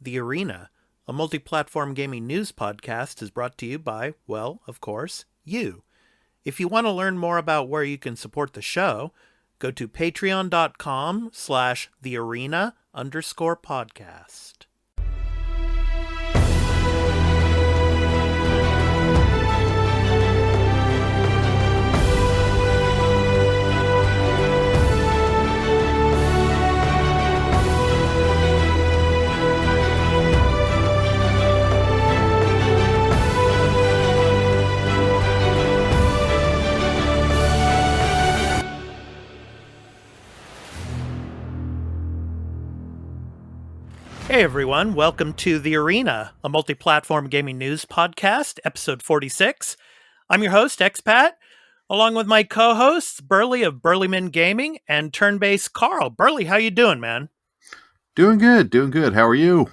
The Arena, a multi-platform gaming news podcast, is brought to you by, well, of course, you. If you want to learn more about where you can support the show, go to patreon.com/thearena_podcast. Hey everyone, welcome to The Arena, a multi-platform gaming news podcast, episode 46. I'm your host, Expat, along with my co-hosts, Burly of BurlyMenGaming and Turn-Based Carl. Burly, how you doing, man? Doing good. How are you?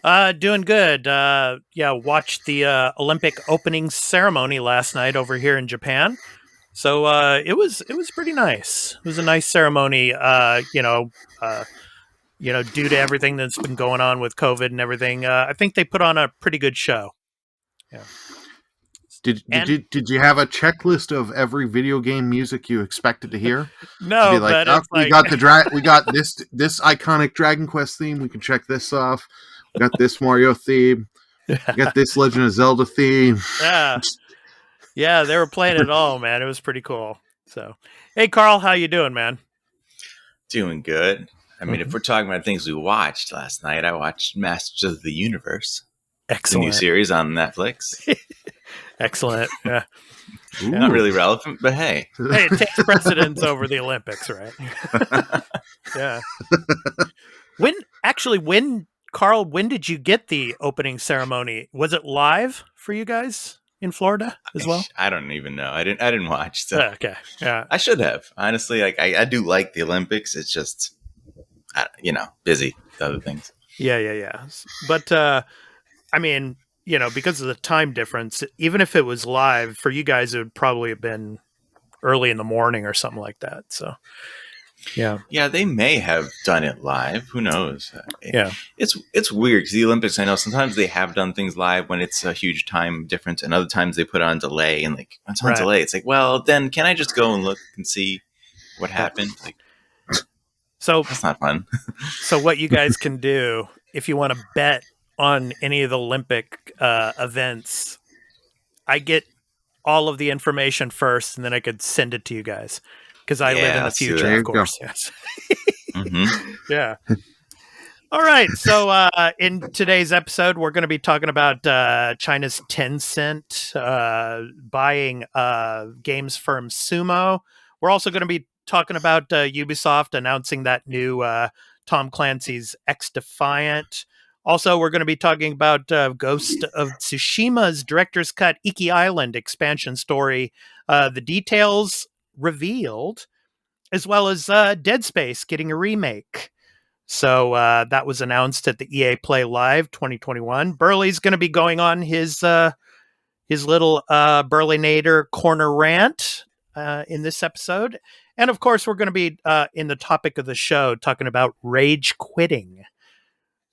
Doing good. Watched the Olympic opening ceremony last night over here in Japan. So it was pretty nice. It was a nice ceremony, due to everything that's been going on with COVID and everything. I think they put on a pretty good show. Yeah. Did you have a checklist of every video game music you expected to hear? No, but it's we got this iconic Dragon Quest theme. We can check this off. We got this Mario theme. We got this Legend of Zelda theme. Yeah, they were playing it all, man. It was pretty cool. So, hey, Carl, how you doing, man? Doing good. I mean, if we're talking about things we watched last night, I watched Masters of the Universe. Excellent. The new series on Netflix. Excellent. Yeah. Not really relevant, but hey. Hey, it takes precedence over the Olympics, right? Yeah. When Carl, when did you get the opening ceremony? Was it live for you guys in Florida as well? I don't even know. I didn't watch. So okay. Yeah. I should have. Honestly, like I do like the Olympics. It's just busy with other things. Yeah. But, because of the time difference, even if it was live, for you guys, it would probably have been early in the morning or something like that. So, yeah. Yeah, they may have done it live. Who knows? Yeah. It's weird because the Olympics, I know sometimes they have done things live when it's a huge time difference, and other times they put on delay. And like, when it's on delay, it's like, well, then can I just go and look and see what happened? Like, so that's not fun. So what you guys can do if you want to bet on any of the Olympic events, I get all of the information first, and then I could send it to you guys because I live in the future, of course. Yes. Mm-hmm. Yeah. All right. So in today's episode, we're going to be talking about China's Tencent buying games firm Sumo. We're also going to be talking about Ubisoft announcing that new Tom Clancy's XDefiant. Also, we're going to be talking about Ghost of Tsushima's Director's Cut Iki Island expansion story, the details revealed, as well as Dead Space getting a remake. So that was announced at the EA Play Live 2021. Burly's going to be going on his little Burlynator corner rant in this episode. And of course, we're going to be in the topic of the show talking about rage quitting.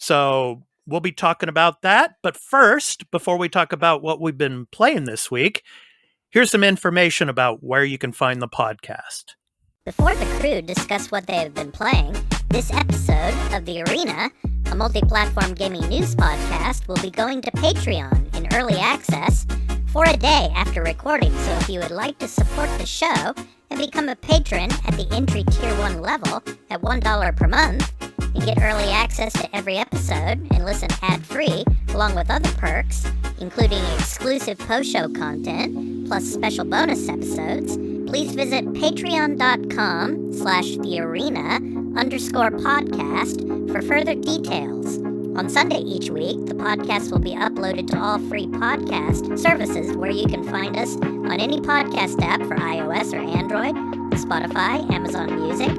So we'll be talking about that. But first, before we talk about what we've been playing this week, here's some information about where you can find the podcast. Before the crew discuss what they have been playing, this episode of The Arena, a multi-platform gaming news podcast, will be going to Patreon in early access for a day after recording. So if you would like to support the show and become a patron at the entry tier 1 level at $1 per month, and get early access to every episode and listen ad-free, along with other perks, including exclusive post-show content, plus special bonus episodes, please visit patreon.com/thearena_podcast for further details. On Sunday each week, the podcast will be uploaded to all free podcast services where you can find us on any podcast app for iOS or Android, Spotify, Amazon Music,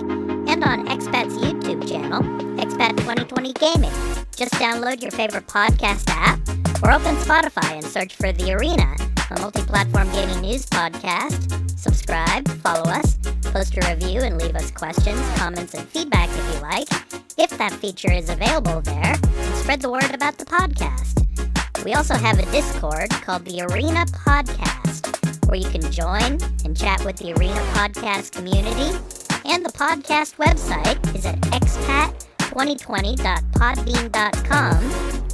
and on Expat's YouTube channel, Expat2020 Gaming. Just download your favorite podcast app or open Spotify and search for The Arena, a multi-platform gaming news podcast, Subscribe, follow us, post a review, and leave us questions, comments, and feedback if you like, if that feature is available there, and spread the word about the podcast. We also have a Discord called the Arena Podcast, where you can join and chat with the Arena Podcast community, and the podcast website is at Expat2020.podbean.com,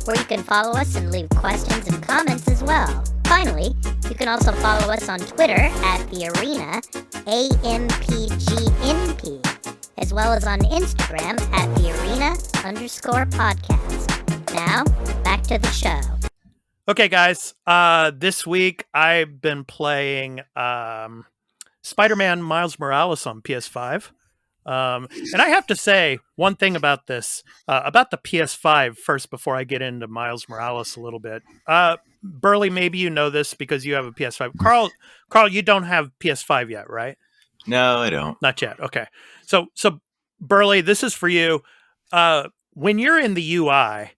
where you can follow us and leave questions and comments as well. Finally, you can also follow us on Twitter at the Arena, AMPGNP, as well as on Instagram at the Arena_podcast. Now, back to the show. Okay, guys. This week I've been playing Spider-Man Miles Morales on PS5. And I have to say one thing about this, about the PS5 first before I get into Miles Morales a little bit. Burly, maybe you know this because you have a PS5. Carl, you don't have PS5 yet, right? No, I don't. Not yet. Okay. So Burly, this is for you. When you're in the UI,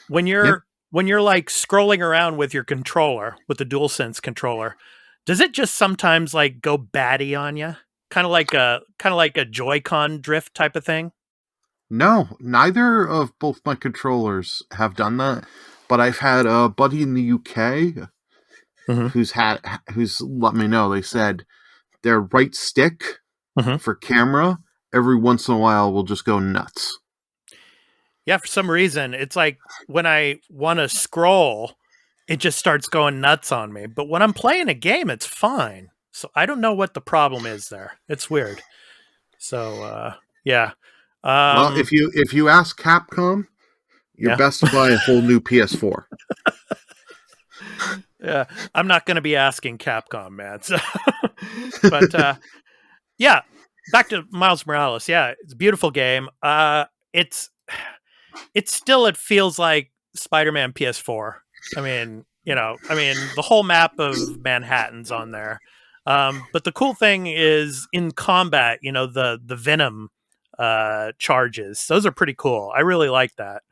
when you're like scrolling around with your controller, with the DualSense controller, does it just sometimes like go batty on you? Kind of like a Joy-Con drift type of thing? No, neither of both my controllers have done that. But I've had a buddy in the UK who's let me know. They said their right stick for camera every once in a while will just go nuts. Yeah, for some reason, it's like when I want to scroll, it just starts going nuts on me. But when I'm playing a game, it's fine. So I don't know what the problem is there. It's weird. So, yeah. Well, if you ask Capcom, you're best to buy a whole new PS4. Yeah, I'm not going to be asking Capcom, man. So, but yeah, back to Miles Morales. Yeah, it's a beautiful game. It feels like Spider-Man PS4. I mean, the whole map of Manhattan's on there. But the cool thing is in combat, the Venom charges. Those are pretty cool. I really like that.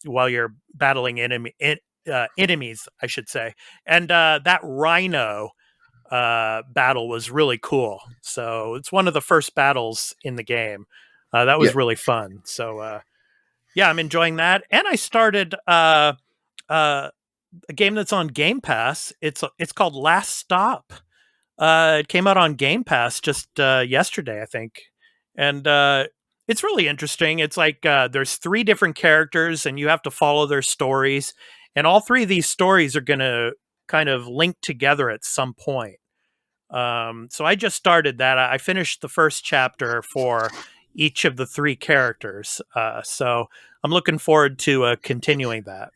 While you're battling enemies, I should say. And that Rhino battle was really cool. So it's one of the first battles in the game. That was really fun. So yeah, I'm enjoying that. And I started a game that's on Game Pass. It's called Last Stop. It came out on Game Pass just yesterday, I think. And it's really interesting. It's like there's 3 different characters and you have to follow their stories. And all 3 of these stories are going to kind of link together at some point. So I just started that. I finished the first chapter for each of the 3 characters. So I'm looking forward to continuing that.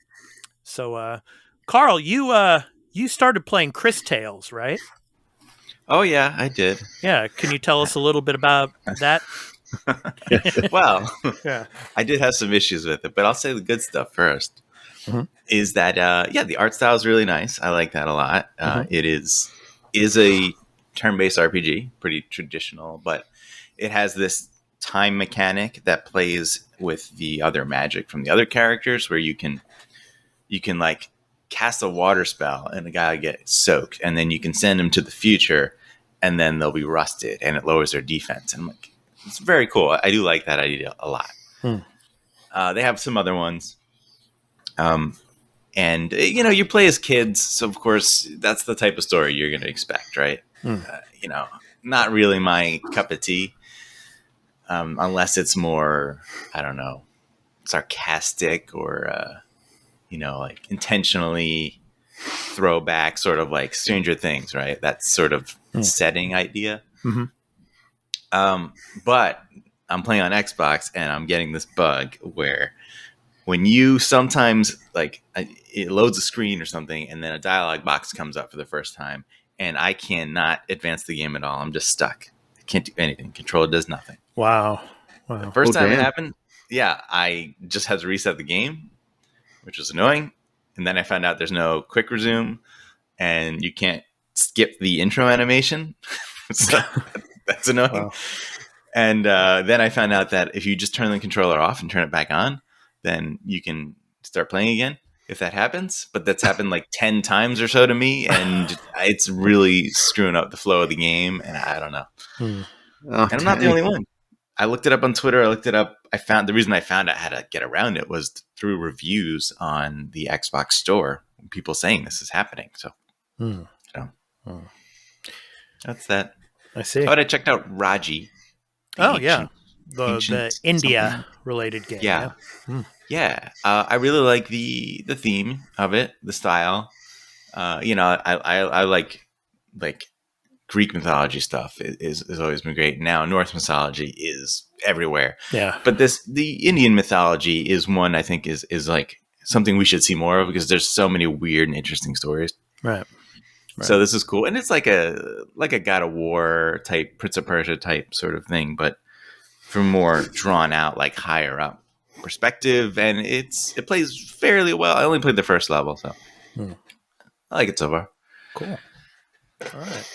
So, Carl, you started playing Chris Tales, right? Oh, yeah, I did. Yeah. Can you tell us a little bit about that? Well, Yeah. I did have some issues with it, but I'll say the good stuff first. Is that, the art style is really nice. I like that a lot. It is a turn-based RPG, pretty traditional, but it has this time mechanic that plays with the other magic from the other characters where you can like cast a water spell and the guy will get soaked, and then you can send him to the future and then they'll be rusted and it lowers their defense. And I'm like, it's very cool. I do like that idea a lot. They have some other ones. And you play as kids, so of course that's the type of story you're going to expect, right? Not really my cup of tea, unless it's more, I don't know, sarcastic or like intentionally throwback, sort of like Stranger Things, right? That sort of setting idea. But I'm playing on Xbox and I'm getting this bug where when you sometimes like it loads a screen or something and then a dialogue box comes up for the first time and I cannot advance the game at all. I'm just stuck. I can't do anything. Controller does nothing. Wow. The first time it happened, I just had to reset the game, which was annoying. And then I found out there's no quick resume and you can't skip the intro animation. So that's annoying. Wow. And then I found out that if you just turn the controller off and turn it back on, then you can start playing again. if that happens, but that's happened like 10 times or so to me, and it's really screwing up the flow of the game, and I don't know. And I'm not the only one. I looked it up on Twitter. I found the reason I found out how to get around it was through reviews on the Xbox store. People saying this is happening. So, that's that. I see. How about I checked out Raji? The India related game. Yeah. I really like the theme of it, the style. I like Greek mythology stuff is always been great. Now Norse mythology is everywhere. Yeah. But the Indian mythology is one I think is like something we should see more of, because there's so many weird and interesting stories. Right. So this is cool. And it's like a God of War type, Prince of Persia type sort of thing, but from more drawn out, like higher up perspective. And it plays fairly well. I only played the first level, so I like it so far. Cool. All right.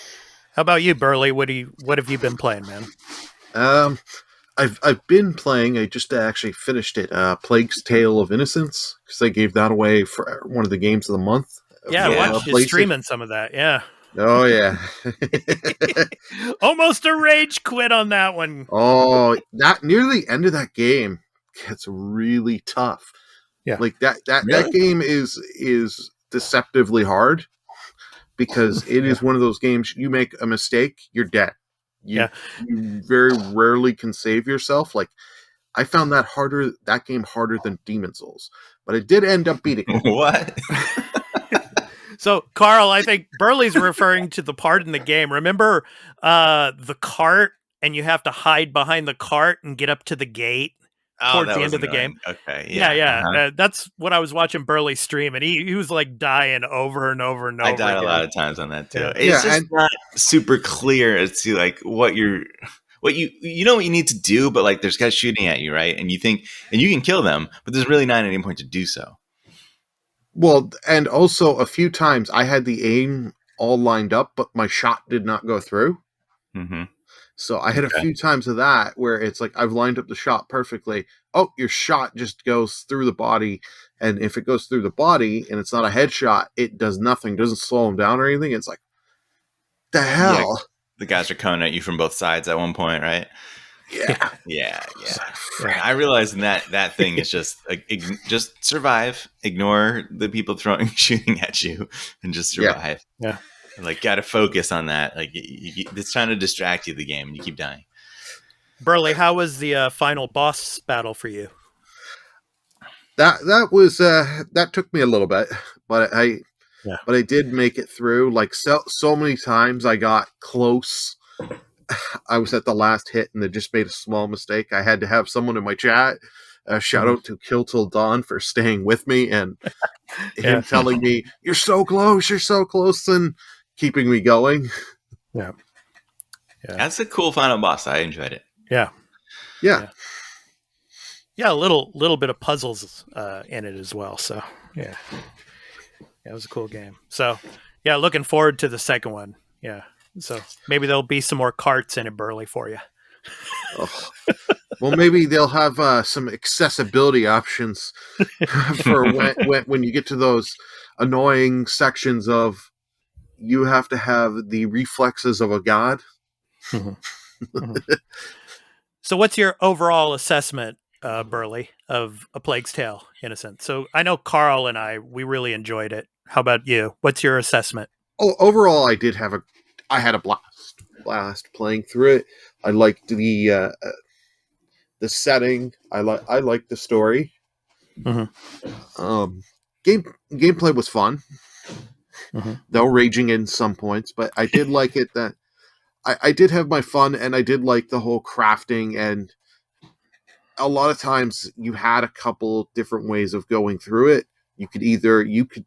How about you, Burly? What have you been playing, man? I've been playing. I just actually finished it. Plague's Tale of Innocence, because they gave that away for one of the games of the month. Yeah, I watched you streaming some of that. Yeah. Oh yeah. Almost a rage quit on that one. Oh, that near the end of that game gets really tough. Yeah, like that game is deceptively hard. Because it is one of those games, you make a mistake, you're dead. You very rarely can save yourself. Like, I found that game harder than Demon Souls. But I did end up beating it. What? So, Carl, I think Burly's referring to the part in the game. Remember the cart, and you have to hide behind the cart and get up to the gate? Towards the end of the game. Okay. Yeah. Uh-huh. That's what I was watching Burly stream, and he was like dying over and over and over. I died a lot of times on that too. Yeah. It's just not super clear as to like what you what you need to do, but like there's guys shooting at you, right? And you think, and you can kill them, but there's really not any point to do so. Well, and also a few times I had the aim all lined up, but my shot did not go through. Mm-hmm. So I had a few times of that where it's like I've lined up the shot perfectly. Oh, your shot just goes through the body. And if it goes through the body and it's not a headshot, it does nothing. Doesn't slow him down or anything. It's like, the hell? Yeah, the guys are coming at you from both sides at one point, right? Yeah. Yeah. I realized that thing is just survive, ignore the people shooting at you, and just survive. Yeah. Like, gotta focus on that. Like, it's trying to distract you, the game, and you keep dying. Burly, how was the final boss battle for you? That was that took me a little bit, but I did make it through. Like so many times, I got close. I was at the last hit, and they just made a small mistake. I had to have someone in my chat shout out to Kill Till Dawn for staying with me and him telling me, "You're so close," and keeping me going. Yeah. That's a cool final boss. I enjoyed it. Yeah. A little bit of puzzles in it as well. So it was a cool game. So looking forward to the second one. Yeah. So maybe there'll be some more carts in it, Burly, for you. Well, maybe they'll have some accessibility options for when you get to those annoying sections of you have to have the reflexes of a god. So what's your overall assessment, Burly, of A Plague's Tale: Innocent? So I know Carl and we really enjoyed it. How about you? What's your assessment? Oh, overall, I had a blast playing through it. I liked the setting. I liked the story. Gameplay was fun. Though raging in some points, but I did like it that I did have my fun, and I did like the whole crafting, and a lot of times you had a couple different ways of going through it. You could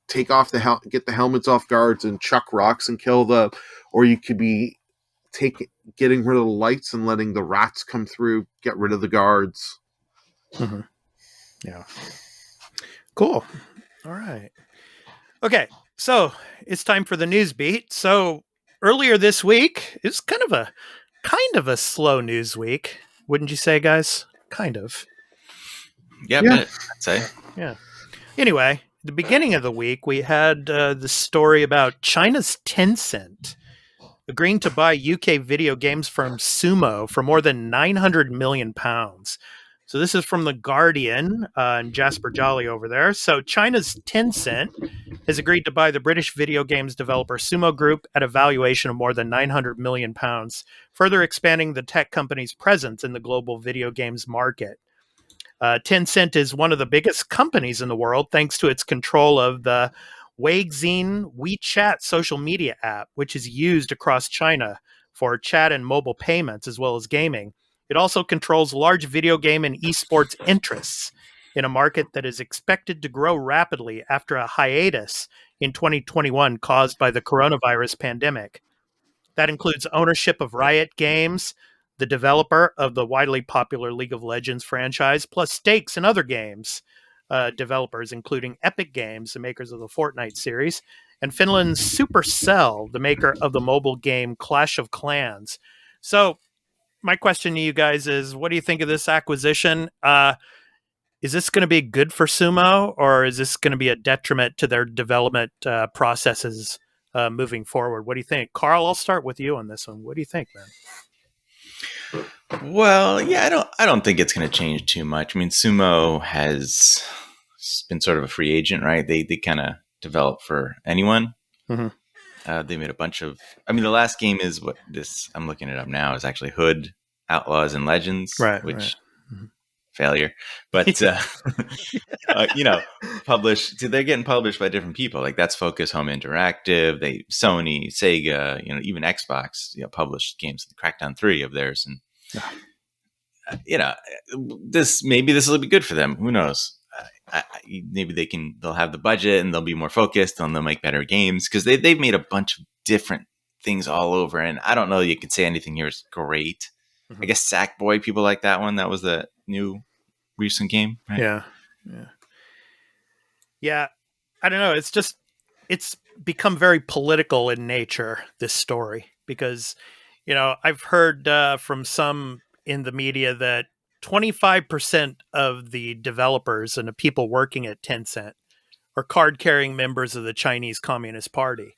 take off get the helmets off guards and chuck rocks and kill them, or you could be getting rid of the lights and letting the rats come through, get rid of the guards. Yeah. Cool. All right. Okay. So it's time for the news beat. So earlier this week, it's kind of a slow news week, wouldn't you say, guys? Kind of. Yeah. I'd say. Yeah. Anyway, the beginning of the week, we had the story about China's Tencent agreeing to buy UK video games firm Sumo for more than £900 million. So this is from The Guardian and Jasper Jolly over there. So China's Tencent has agreed to buy the British video games developer Sumo Group at a valuation of more than £900 million, further expanding the tech company's presence in the global video games market. Tencent is one of the biggest companies in the world thanks to its control of the Weixin WeChat social media app, which is used across China for chat and mobile payments as well as gaming. It also controls large video game and esports interests in a market that is expected to grow rapidly after a hiatus in 2021 caused by the coronavirus pandemic. That includes ownership of Riot Games, the developer of the widely popular League of Legends franchise, plus stakes in other games developers, including Epic Games, the makers of the Fortnite series, and Finland's Supercell, the maker of the mobile game Clash of Clans. So my question to you guys is, what do you think of this acquisition? Is this going to be good for Sumo, or is this going to be a detriment to their development processes moving forward? What do you think? Carl, I'll start with you on this one. What do you think, man? Well, yeah, I don't think it's going to change too much. I mean, Sumo has been sort of a free agent, right? They kind of develop for anyone. Mm-hmm. They made a bunch of. I mean, the last game is what this. I'm looking it up now. Is actually Hood, Outlaws, and Legends, right? Which Mm-hmm. failure, but published. They're getting published by different people. Like that's Focus Home Interactive. Sony, Sega, even Xbox, published games. Crackdown 3 of theirs, and this will be good for them. Who knows? Maybe they'll have the budget and they'll be more focused and they'll make better games because they've made a bunch of different things all over. And I don't know, you could say anything here is great. Mm-hmm. I guess Sackboy, people like that one. That was the new recent game, right? Yeah. I don't know. It's become very political in nature, this story, because, I've heard from some in the media that 25% of the developers and the people working at Tencent are card-carrying members of the Chinese Communist Party.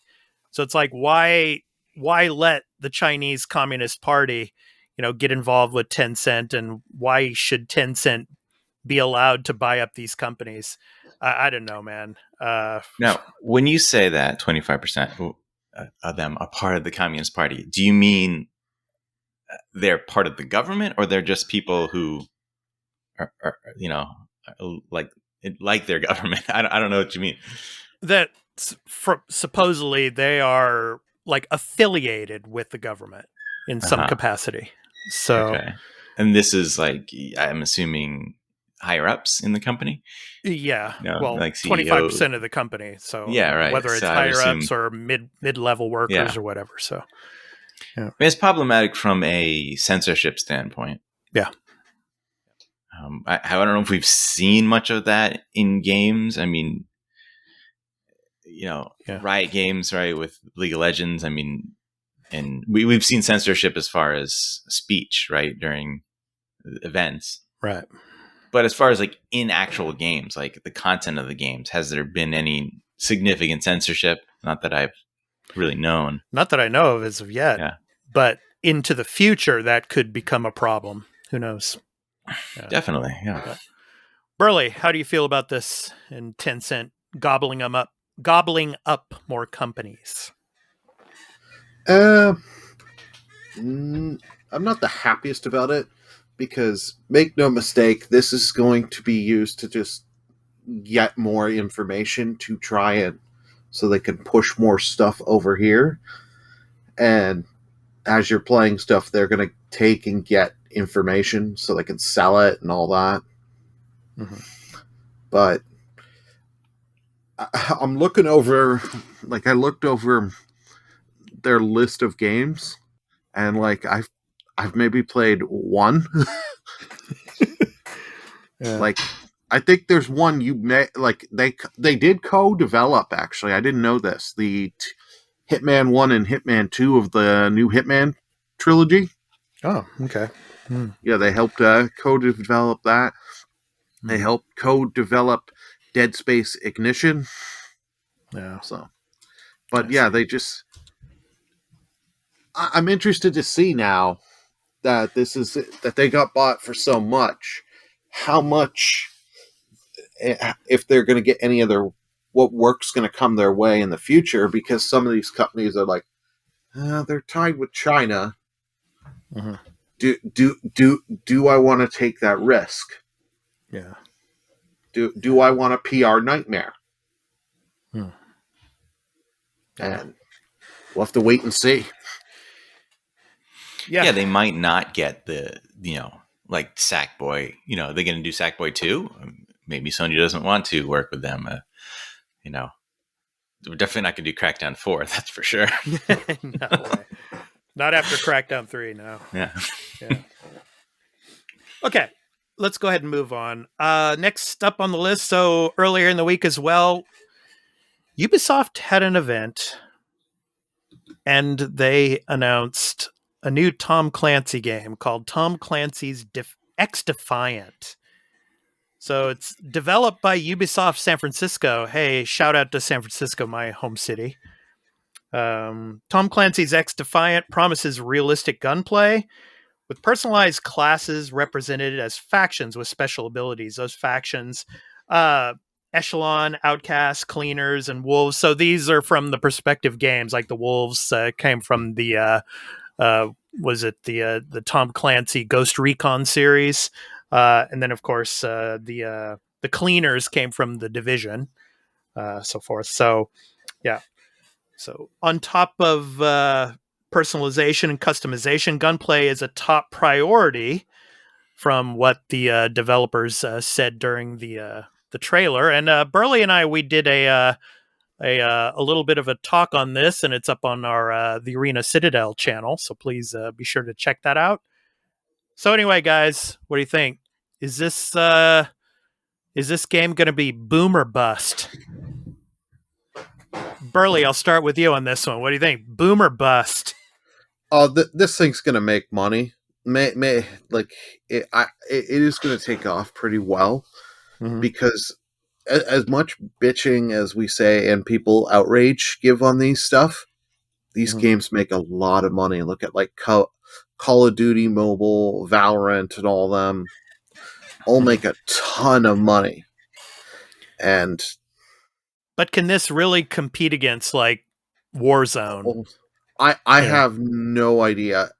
So it's like, why let the Chinese Communist Party, get involved with Tencent, and why should Tencent be allowed to buy up these companies? I don't know, man. Now, when you say that 25% of them are part of the Communist Party, do you mean they're part of the government, or they're just people who are like their government? I don't know what you mean. That supposedly they are like affiliated with the government in some capacity. So, okay. And this is like, I'm assuming higher ups in the company. Yeah. Well, like 25% of the company. So yeah, right. Whether it's higher ups or mid-level workers or whatever. So yeah. I mean, it's problematic from a censorship standpoint. Yeah. I don't know if we've seen much of that in games. I mean, Riot Games, right, with League of Legends. I mean, and we've seen censorship as far as speech, right, during events. Right. But as far as like in actual games, like the content of the games, has there been any significant censorship? Not that I've really known. Not that I know of as of yet. Yeah. But into the future, that could become a problem. Who knows? Yeah. Definitely, yeah. But, Burly, how do you feel about this and Tencent gobbling up more companies? I'm not the happiest about it, because make no mistake, this is going to be used to just get more information to try and so they can push more stuff over here. And as you're playing stuff, they're going to take and get information so they can sell it and all that. Mm-hmm. But I'm looking over, I looked over their list of games, and I've maybe played one. Yeah. I think there's one you may they did co-develop, actually. I didn't know this. The Hitman 1 and Hitman 2 of the new Hitman trilogy. Oh, okay. Yeah, they helped co-develop that. They helped co-develop Dead Space Ignition. Yeah. So, but yeah, they just. I'm interested to see now that that they got bought for so much. How much, if they're going to get any other, what work's going to come their way in the future? Because some of these companies are like, they're tied with China. Mm-hmm. Do I want to take that risk? Yeah. Do I want a PR nightmare? Hmm. And we'll have to wait and see. Yeah, they might not get the, like Sackboy. They're going to do Sackboy 2. Maybe Sony doesn't want to work with them. We're definitely not going to do Crackdown 4. That's for sure. No way. Not after Crackdown 3, no. Yeah. Okay, let's go ahead and move on. Next up on the list, so earlier in the week as well, Ubisoft had an event, and they announced a new Tom Clancy game called Tom Clancy's XDefiant. So it's developed by Ubisoft San Francisco. Hey, shout out to San Francisco, my home city. Tom Clancy's XDefiant promises realistic gunplay with personalized classes represented as factions with special abilities. Those factions, Echelon, Outcast, Cleaners, and Wolves. So these are from the perspective games. Like the Wolves came from the the Tom Clancy Ghost Recon series, and then of course the Cleaners came from the Division, so forth. So yeah. So on top of personalization and customization, gunplay is a top priority from what the developers said during the trailer. And Burly and I, we did a little bit of a talk on this, and it's up on our the Arena Citadel channel. So please be sure to check that out. So anyway, guys, what do you think? Is this game going to be boom or bust? Burly, I'll start with you on this one. What do you think? Boom or bust? Oh, this thing's gonna make money. It is gonna take off pretty well, because as much bitching as we say and people outrage give on these stuff, these games make a lot of money. Look at like Call of Duty Mobile, Valorant, and all them. All make a ton of money. But can this really compete against like Warzone? I have no idea.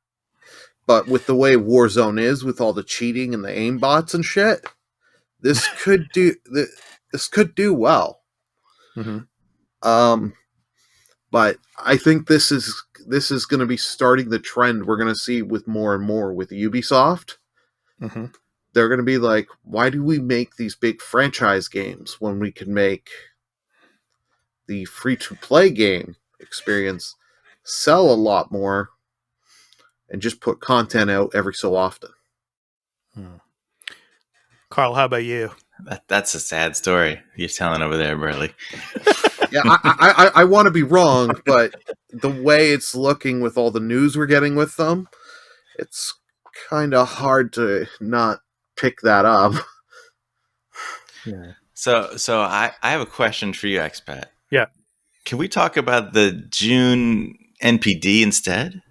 But with the way Warzone is, with all the cheating and the aimbots and shit, this could do well. But I think this is going to be starting the trend we're going to see with more and more with Ubisoft. They're going to be like, why do we make these big franchise games when we can make the free-to-play game experience sell a lot more and just put content out every so often? Carl, how about you? That's a sad story you're telling over there, Burly. Yeah, I want to be wrong, but the way it's looking with all the news we're getting with them, it's kind of hard to not pick that up. Yeah. So I have a question for you, Expat. Yeah. Can we talk about the June NPD instead?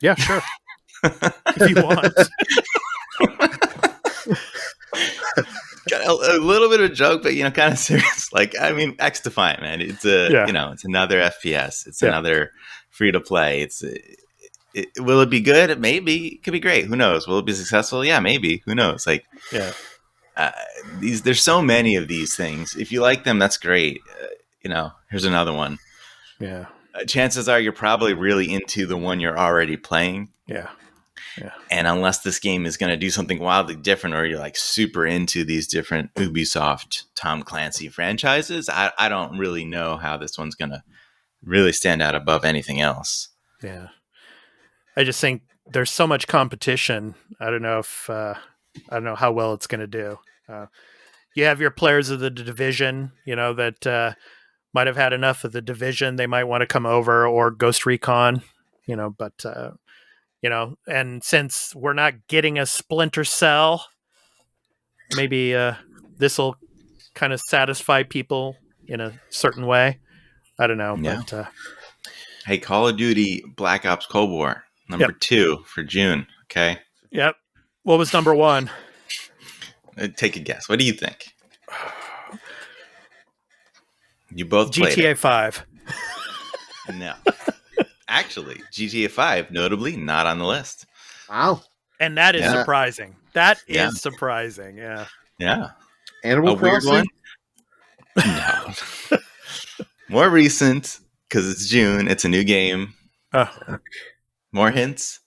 Yeah, sure. If you want. A little bit of a joke, but kind of serious. Like, I mean, XDefiant, man. It's it's another FPS. It's another free to play. Will it be good? Maybe. It could be great. Who knows? Will it be successful? Yeah, maybe. Who knows? Like, there's so many of these things. If you like them, that's great. Here's another one. Yeah. Chances are you're probably really into the one you're already playing. Yeah. Yeah. And unless this game is going to do something wildly different, or you're like super into these different Ubisoft Tom Clancy franchises, I don't really know how this one's going to really stand out above anything else. Yeah. I just think there's so much competition. I don't know how well it's going to do. You have your players of the Division, that might have had enough of the Division. They might want to come over, or Ghost Recon, but and since we're not getting a Splinter Cell, maybe this will kind of satisfy people in a certain way. I don't know. Yeah. But, Hey, Call of Duty Black Ops Cold War, number 2 for June. Okay. Yep. What was number 1? Take a guess. What do you think? You both played GTA it. 5. No. Actually, GTA 5, notably, not on the list. Wow. And that is surprising. That Yeah. is surprising. Yeah. Yeah. Animal A weird Crossing? one? No. More recent, because it's June. It's a new game. Oh. More hints.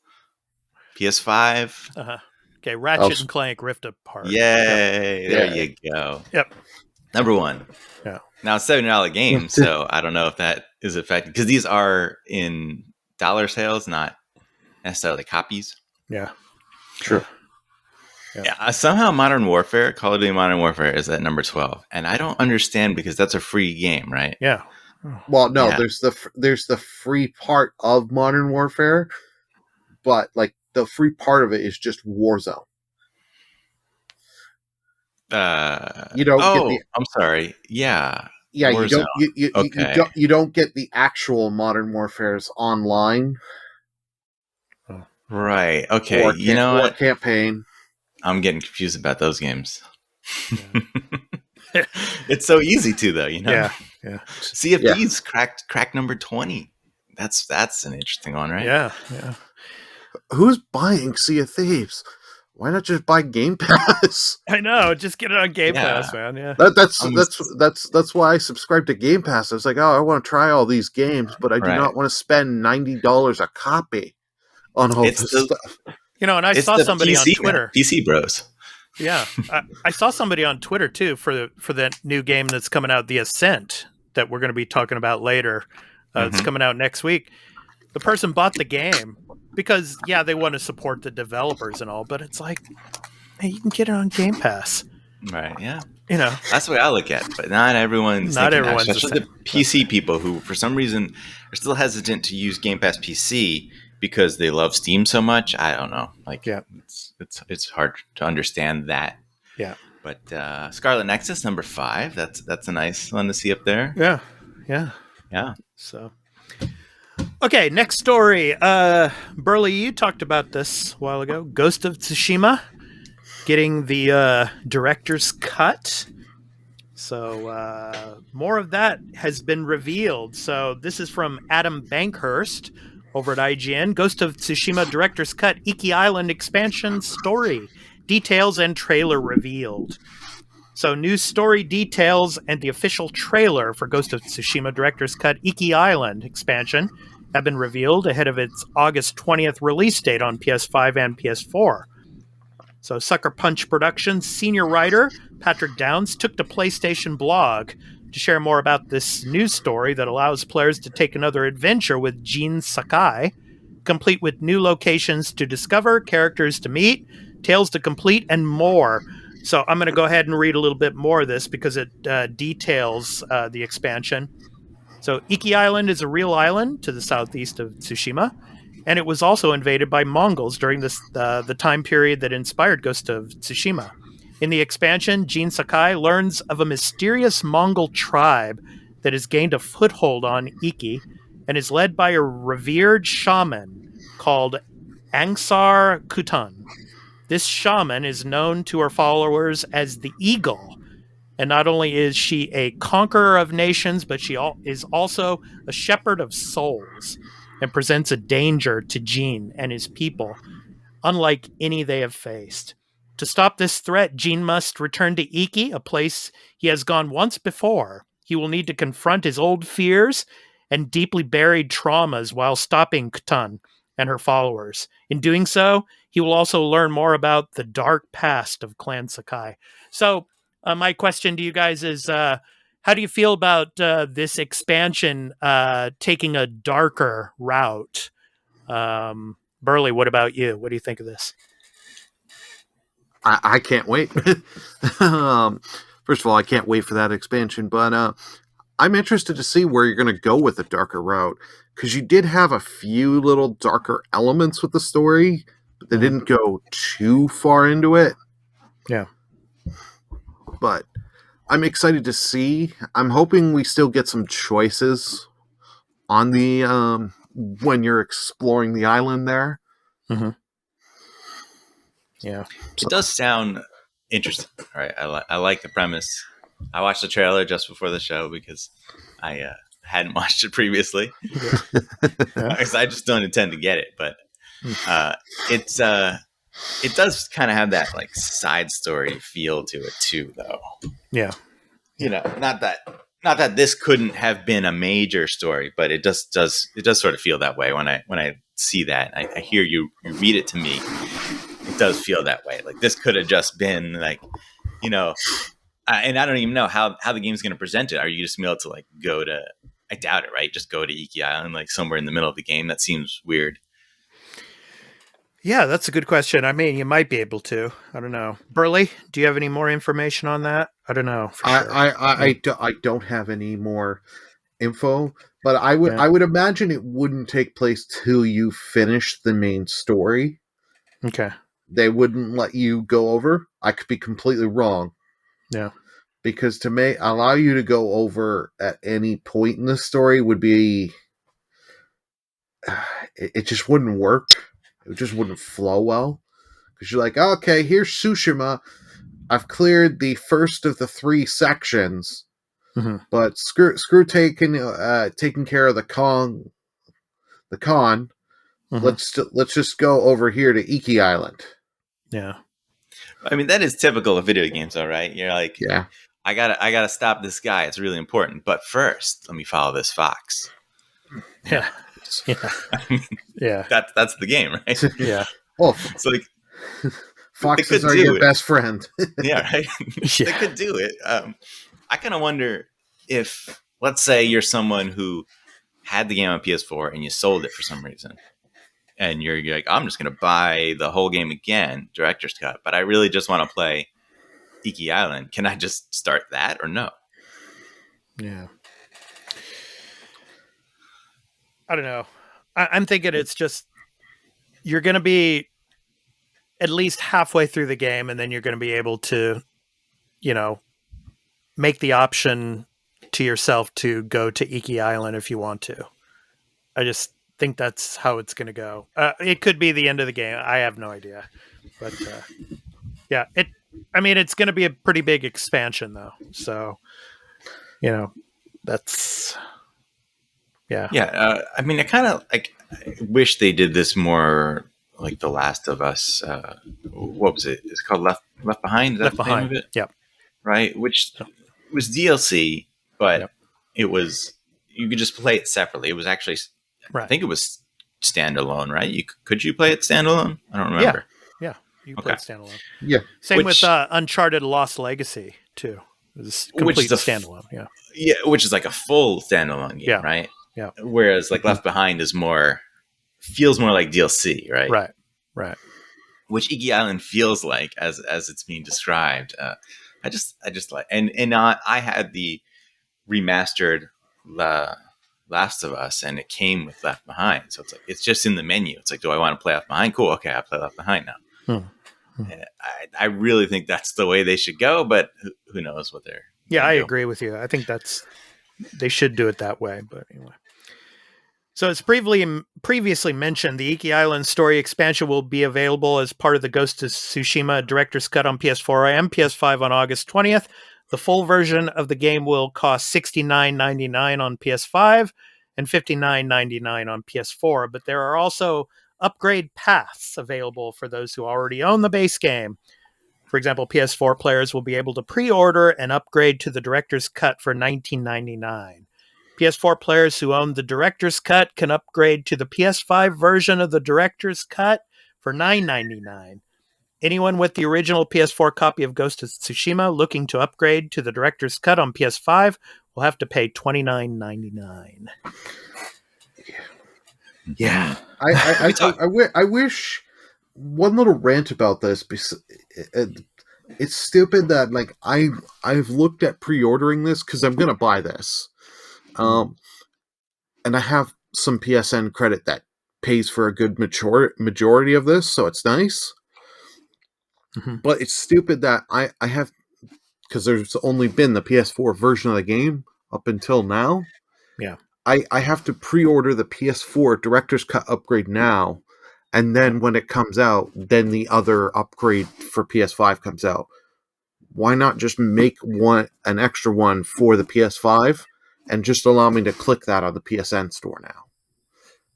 PS5. Uh-huh. Okay. Ratchet and Clank Rift Apart. Yay. Yep. There Yeah. you go. Yep. Number 1. Yeah. Now, it's $7 game, so I don't know if that is affected. Because these are in dollar sales, not necessarily copies. Yeah. True. Yeah, somehow Modern Warfare, Call of Duty Modern Warfare is at number 12. And I don't understand because that's a free game, right? Yeah. Well, no, Yeah. there's the free part of Modern Warfare, but like the free part of it is just Warzone. You don't get the, I'm sorry. Yeah. yeah, Warzone. you don't get the actual Modern Warfare's online Right. Okay. or You know or what? campaign. I'm getting confused about those games. It's so easy to, though, you know? Yeah. Yeah. CFD's cracked number 20. That's an interesting one, right? Yeah. Yeah. Who's buying Sea of Thieves? Why not just buy Game Pass? I know. Just get it on Game Yeah. Pass, man. Yeah. That's why I subscribed to Game Pass. I was like, oh, I want to try all these games, but I do Right. not want to spend $90 a copy on all It's this the- stuff. You know, and I It's saw the somebody PC, on Twitter. PC bros. Yeah, I saw somebody on Twitter too for that new game that's coming out, The Ascent, that we're going to be talking about later. It's coming out next week. The person bought the game because they want to support the developers and all, but it's like, hey, you can get it on Game Pass. Right. Yeah. You know, That's the way I look at it, but not everyone's Not thinking that, everyone's the especially the same. PC people who, for some reason, are still hesitant to use Game Pass PC because they love Steam so much. I don't know. Like, it's hard to understand that. Yeah. But Scarlet Nexus number 5. That's a nice one to see up there. Yeah. So, okay, next story. Burly, you talked about this a while ago. Ghost of Tsushima getting the director's cut. So more of that has been revealed. So this is from Adam Bankhurst over at IGN. Ghost of Tsushima director's cut, Iki Island expansion story. Details and trailer revealed. So new story details and the official trailer for Ghost of Tsushima director's cut, Iki Island expansion have been revealed ahead of its August 20th release date on PS5 and PS4. So Sucker Punch Productions senior writer Patrick Downs took to PlayStation blog to share more about this news story that allows players to take another adventure with Jin Sakai, complete with new locations to discover, characters to meet, tales to complete, and more. So I'm going to go ahead and read a little bit more of this because it details the expansion. So Iki Island is a real island to the southeast of Tsushima, and it was also invaded by Mongols during the time period that inspired Ghost of Tsushima. In the expansion, Jin Sakai learns of a mysterious Mongol tribe that has gained a foothold on Iki and is led by a revered shaman called Angsar Kutan. This shaman is known to her followers as the Eagle, and not only is she a conqueror of nations, but she is also a shepherd of souls and presents a danger to Jin and his people, unlike any they have faced. To stop this threat, Jin must return to Iki, a place he has gone once before. He will need to confront his old fears and deeply buried traumas while stopping Kutan and her followers. In doing so, he will also learn more about the dark past of Clan Sakai. So, my question to you guys is, how do you feel about this expansion taking a darker route? Burly, what about you? What do you think of this? I can't wait. First of all, I can't wait for that expansion, but I'm interested to see where you're going to go with the darker route, because you did have a few little darker elements with the story, but they didn't go too far into it. Yeah. But I'm excited to see. I'm hoping we still get some choices on the when you're exploring the island there. Mm-hmm. Yeah, it does sound interesting. All right, I like the premise. I watched the trailer just before the show because I hadn't watched it previously. I just don't intend to get it, but it does kind of have that like side story feel to it too, though. Yeah, not that this couldn't have been a major story, but it does sort of feel that way when I see that. I hear you read it to me. It does feel that way. Like this could have just been like, and I don't even know how the game's going to present it. Are you just going to be able to like go to? I doubt it, right? Just go to Iki Island, like somewhere in the middle of the game. That seems weird. Yeah, that's a good question. I mean, you might be able to. I don't know. Burly, do you have any more information on that? I don't know. For sure. I don't have any more info, but I would imagine it wouldn't take place till you finish the main story. Okay. They wouldn't let you go over. I could be completely wrong. Yeah. Because to allow you to go over at any point in the story would be... It just wouldn't work. It just wouldn't flow well. Because you're like, okay, here's Tsushima. I've cleared the first of the 3 sections. Mm-hmm. But screw taking care of the con. Mm-hmm. Let's just go over here to Iki Island. Yeah. I mean, that is typical of video games, all right? You're like, yeah. I gotta stop this guy. It's really important. But first, let me follow this fox. Yeah. Yeah. I mean, yeah. That's the game, right? Yeah. Well, it's like foxes are your best friend. Yeah, right. Yeah. They could do it. I kind of wonder if, let's say, you're someone who had the game on PS4 and you sold it for some reason, and you're like, I'm just gonna buy the whole game again, director's cut, but I really just want to play Iki Island. Can I just start that or no? Yeah. I don't know. I'm thinking it's just, you're going to be at least halfway through the game, and then you're going to be able to, make the option to yourself to go to Iki Island if you want to. I just think that's how it's going to go. It could be the end of the game. I have no idea. But yeah, it's going to be a pretty big expansion though. So, that's... Yeah. Yeah. I mean, I kind of I wish they did this more like The Last of Us. What was it? It's called Left Behind. Is that the name of it? Yep. Right. Which was DLC, but it was, you could just play it separately. It was actually, I think it was standalone, right? Could you play it standalone? I don't remember. Yeah. You play it standalone. Yeah. Same with Uncharted Lost Legacy too. It was complete standalone. Yeah. Yeah. Which is like a full standalone game, right? Yeah. Whereas like Left Behind feels more like DLC, right? Right. Which Iki Island feels like as it's being described. I just like, and I had the remastered Last of Us, and it came with Left Behind. So it's like, it's just in the menu. It's like, do I want to play Left Behind? Cool. Okay. I play Left Behind now. I really think that's the way they should go, but who knows what they're... Yeah, I agree with you. I think they should do it that way, but anyway. So as previously mentioned, the Iki Island story expansion will be available as part of the Ghost of Tsushima Director's Cut on PS4 and PS5 on August 20th. The full version of the game will cost $69.99 on PS5 and $59.99 on PS4, but there are also upgrade paths available for those who already own the base game. For example, PS4 players will be able to pre-order and upgrade to the Director's Cut for $19.99. PS4 players who own the Director's Cut can upgrade to the PS5 version of the Director's Cut for $9.99. Anyone with the original PS4 copy of Ghost of Tsushima looking to upgrade to the Director's Cut on PS5 will have to pay $29.99. Yeah. I wish one little rant about this. It's stupid that like I've looked at pre-ordering this because I'm gonna buy this, and I have some PSN credit that pays for a good majority of this, so it's nice. Mm-hmm. But it's stupid that I have because there's only been the PS4 version of the game up until now. Yeah. I have to pre-order the PS4 Director's Cut upgrade now, and then when it comes out, then the other upgrade for PS5 comes out. Why not just make an extra one for the PS5 and just allow me to click that on the PSN store now?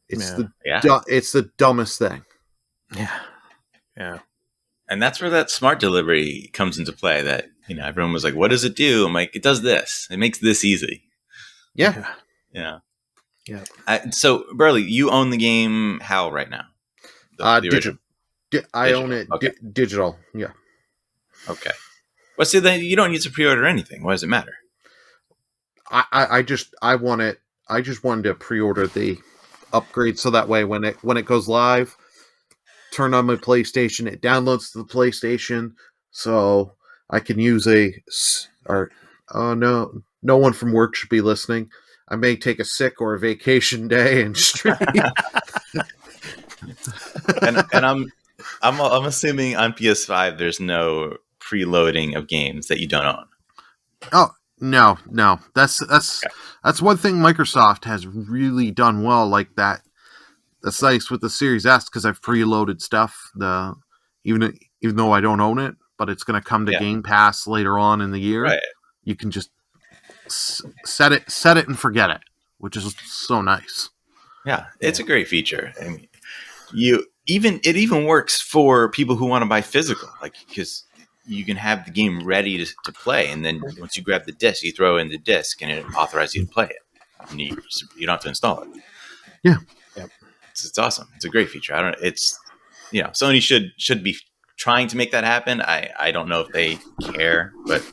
It's it's the dumbest thing. Yeah. Yeah. And that's where that smart delivery comes into play. That, everyone was like, what does it do? I'm like, it does this. It makes this easy. Yeah. Yeah. Yeah. So, Burly, you own the game how right now? The original? I own it digital. Yeah. Okay. Well, see, then you don't need to pre-order anything. Why does it matter? I just wanted to pre-order the upgrade so that way when it goes live, turn on my PlayStation, it downloads to the PlayStation, so I can use no one from work should be listening. I may take a sick or a vacation day and stream. and I'm assuming on PS5 there's no preloading of games that you don't own. Oh no, that's one thing Microsoft has really done well, like that. That's nice with the Series S because I've preloaded stuff. Even though I don't own it, but it's going to come to Game Pass later on in the year. Right. You can just set it and forget it, which is so nice. Yeah, it's a great feature. I mean, it even works for people who want to buy physical, like because you can have the game ready to play, and then once you grab the disc, you throw in the disc, and it authorizes you to play it. And you don't have to install it. Yeah, it's awesome. It's a great feature. Sony should be trying to make that happen. I don't know if they care, but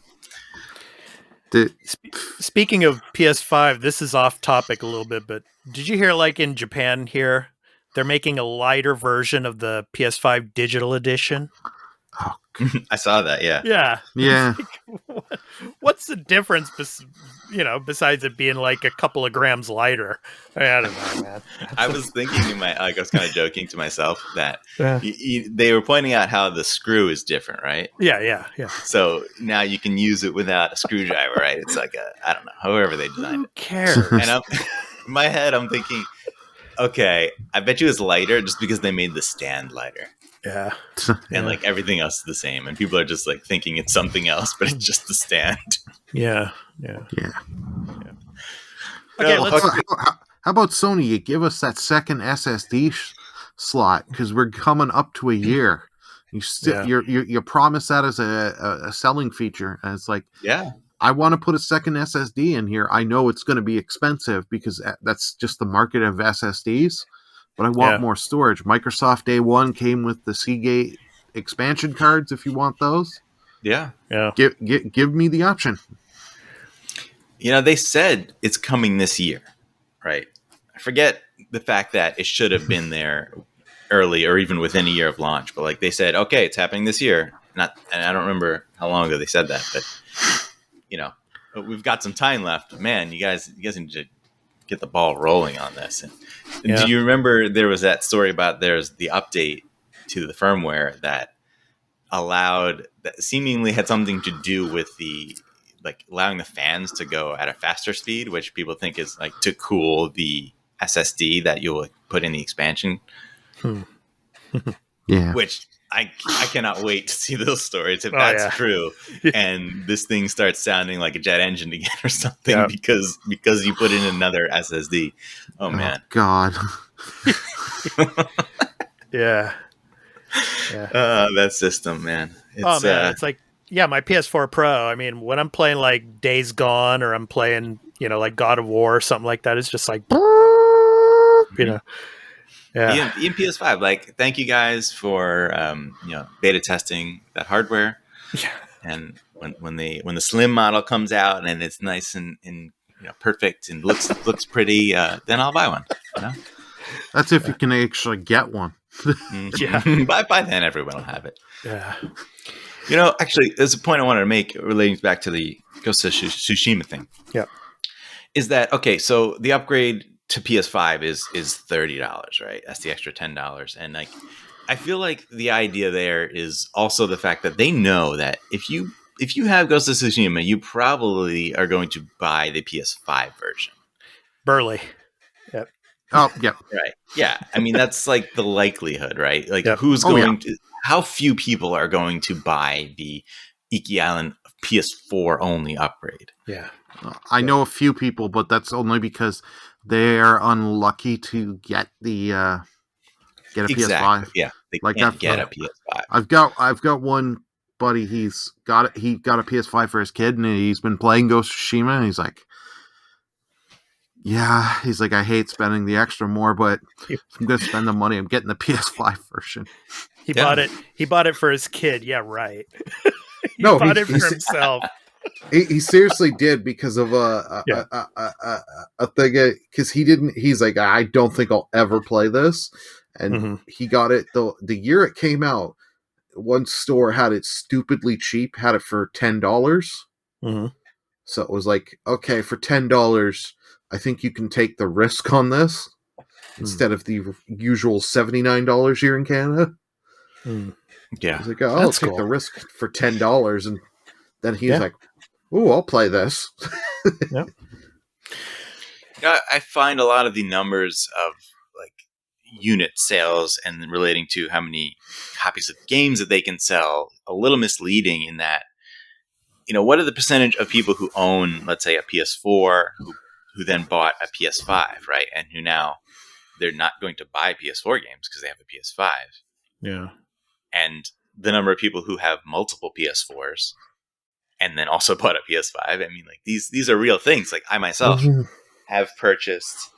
speaking of PS5, this is off topic a little bit, but did you hear, like in Japan here, they're making a lighter version of the PS5 digital edition? Oh, I saw that. Yeah. Like, what's the difference? Besides it being like a couple of grams lighter. I don't know, man. I was thinking I was kind of joking to myself that they were pointing out how the screw is different, right? Yeah. So now you can use it without a screwdriver, right? It's like I don't know, however they designed it. Who cares? And in my head, I'm thinking, okay, I bet you it's lighter just because they made the stand lighter. Yeah. And like everything else is the same. And people are just like thinking it's something else, but it's just the stand. Yeah. Okay, how about Sony? You give us that second SSD slot because we're coming up to a year. You promise that as a selling feature, and it's like, I want to put a second SSD in here. I know it's going to be expensive because that's just the market of SSDs. But I want more storage. Microsoft Day 1 came with the Seagate expansion cards if you want those. Yeah. Give me the option. They said it's coming this year, right? I forget the fact that it should have been there early or even within a year of launch. But like they said, okay, it's happening this year. And I don't remember how long ago they said that. But, we've got some time left. Man, you guys need to get the ball rolling on this. And do you remember there was that story about there's the update to the firmware that seemingly had something to do with the allowing the fans to go at a faster speed, which people think is like to cool the SSD that you'll put in the expansion. Yeah. Which I cannot wait to see those stories if that's true, and this thing starts sounding like a jet engine again or something because you put in another SSD. Oh man, God. Yeah. That system, man. It's like my PS4 Pro. I mean, when I'm playing like Days Gone or I'm playing like God of War or something like that, it's just like Yeah. Even PS5, thank you guys for beta testing that hardware. Yeah. And when the slim model comes out and it's nice and perfect and looks pretty, then I'll buy one. That's if you can actually get one. Yeah. By then everyone will have it. Yeah. Actually, there's a point I wanted to make relating back to the Ghost of Tsushima thing. Yeah. Is that okay? So the upgrade to PS5 is $30, right? That's the extra $10. And I feel like the idea there is also the fact that they know that if you if you have Ghost of Tsushima, you probably are going to buy the PS5 version. Burly. Yep. Oh, yeah. Right. Yeah. I mean, that's like the likelihood, right? Like, Yep. who's going to? How few people are going to buy the Iki Island PS4 only upgrade? Yeah. I know a few people, but that's only because they're unlucky to get the get a PS5. Yeah, they Like can't that- get a PS5. I've got one buddy. He got a PS5 for his kid, and he's been playing Ghost of Tsushima. And he's like, I hate spending the extra more, but if I'm gonna spend the money, I'm getting the PS5 version. He bought it. He bought it for his kid. Yeah, right. He No, bought it for himself. He seriously did because of a thing. Because he's like, I don't think I'll ever play this, and he got it the year it came out. One store had it stupidly cheap, had it for $10. So it was like, okay, for $10, I think you can take the risk on this instead of the usual $79 here in Canada. Yeah, He's like, oh, I'll That's take cool. the risk for $10, and then he's like, "Ooh, I'll play this." Yep. I find a lot of the numbers of like unit sales and relating to how many copies of games that they can sell a little misleading in that, what are the percentage of people who own, let's say, a PS4 who then bought a PS5, right? And who now they're not going to buy PS4 games because they have a PS5. Yeah. And the number of people who have multiple PS4s and then also bought a PS5. I mean, like these are real things. Like I myself have purchased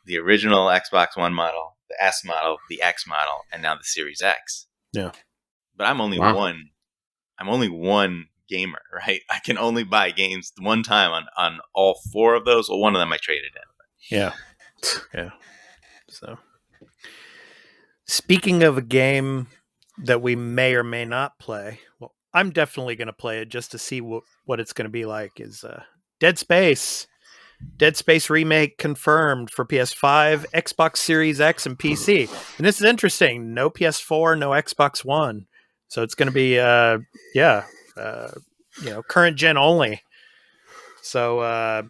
the original Xbox One model, the S model, the X model, and now the Series X. Yeah. But I'm only one. I'm only one gamer, right? I can only buy games one time on all four of those. Well, one of them I traded in. Yeah. Yeah. So, speaking of a game that we may or may not play, well, I'm definitely going to play it just to see what it's going to be like, is Dead Space. Dead Space Remake confirmed for PS5, Xbox Series X, and PC. And this is interesting. No PS4, no Xbox One. So it's going to be, current gen only. So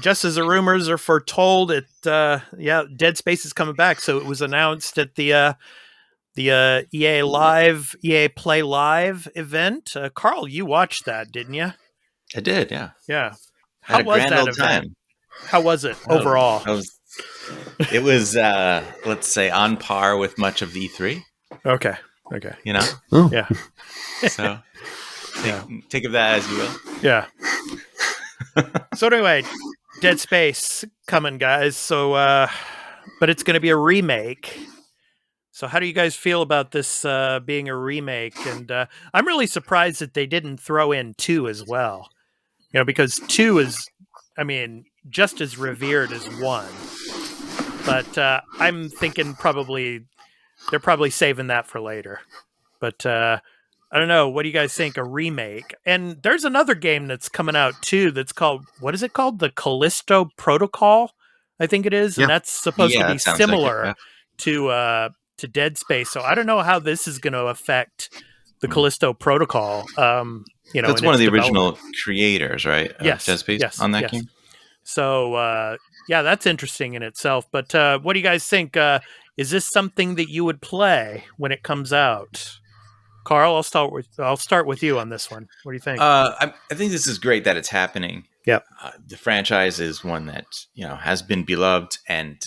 just as the rumors are foretold, Dead Space is coming back. So it was announced at the EA Play Live event. Carl, you watched that, didn't you? I did, yeah. Yeah. Had a grand old event? time. How was it overall? It was let's say, on par with much of the E3. Okay. Oh. Yeah. So take of that as you will. Yeah. So anyway, Dead Space coming, guys. So, but it's going to be a remake. So how do you guys feel about this being a remake? And I'm really surprised that they didn't throw in 2 as well. Because 2 is, just as revered as 1. But I'm thinking they're probably saving that for later. But I don't know. What do you guys think? A remake? And there's another game that's coming out too that's called, what is it called? The Callisto Protocol, I think it is. And that's supposed to be similar to Dead Space. So I don't know how this is going to affect the Callisto Protocol. That's one of the original creators, right? Yes. Dead Space on that game. So that's interesting in itself. But what do you guys think? Is this something that you would play when it comes out? Carl, I'll start with you on this one. What do you think? I think this is great that it's happening. Yep. The franchise is one that has been beloved, and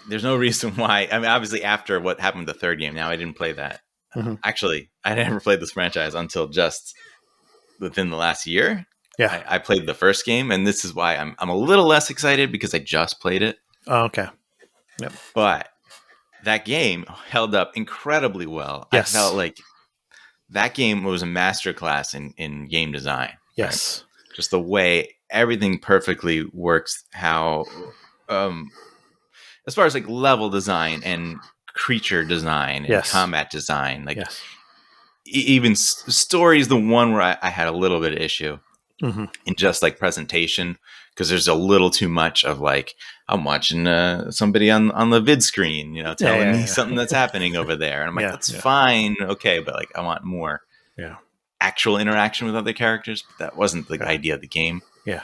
there's no reason why. Obviously, after what happened with the third game, now I didn't play that. Actually, I never played this franchise until just within the last year. Yeah, I played the first game, and this is why I'm a little less excited because I just played it. Oh, okay. Yep. But that game held up incredibly well. Yes. I felt like that game was a masterclass in game design. Yes. Right? Just the way everything perfectly works, how as far as like level design and creature design and combat design, like even story is the one where I had a little bit of issue in just like presentation, because there's a little too much of like, I'm watching somebody on the vid screen, telling me something that's happening over there. And I'm like, that's fine. Okay. But like, I want more. Yeah. actual interaction with other characters. But that wasn't the idea of the game. Yeah.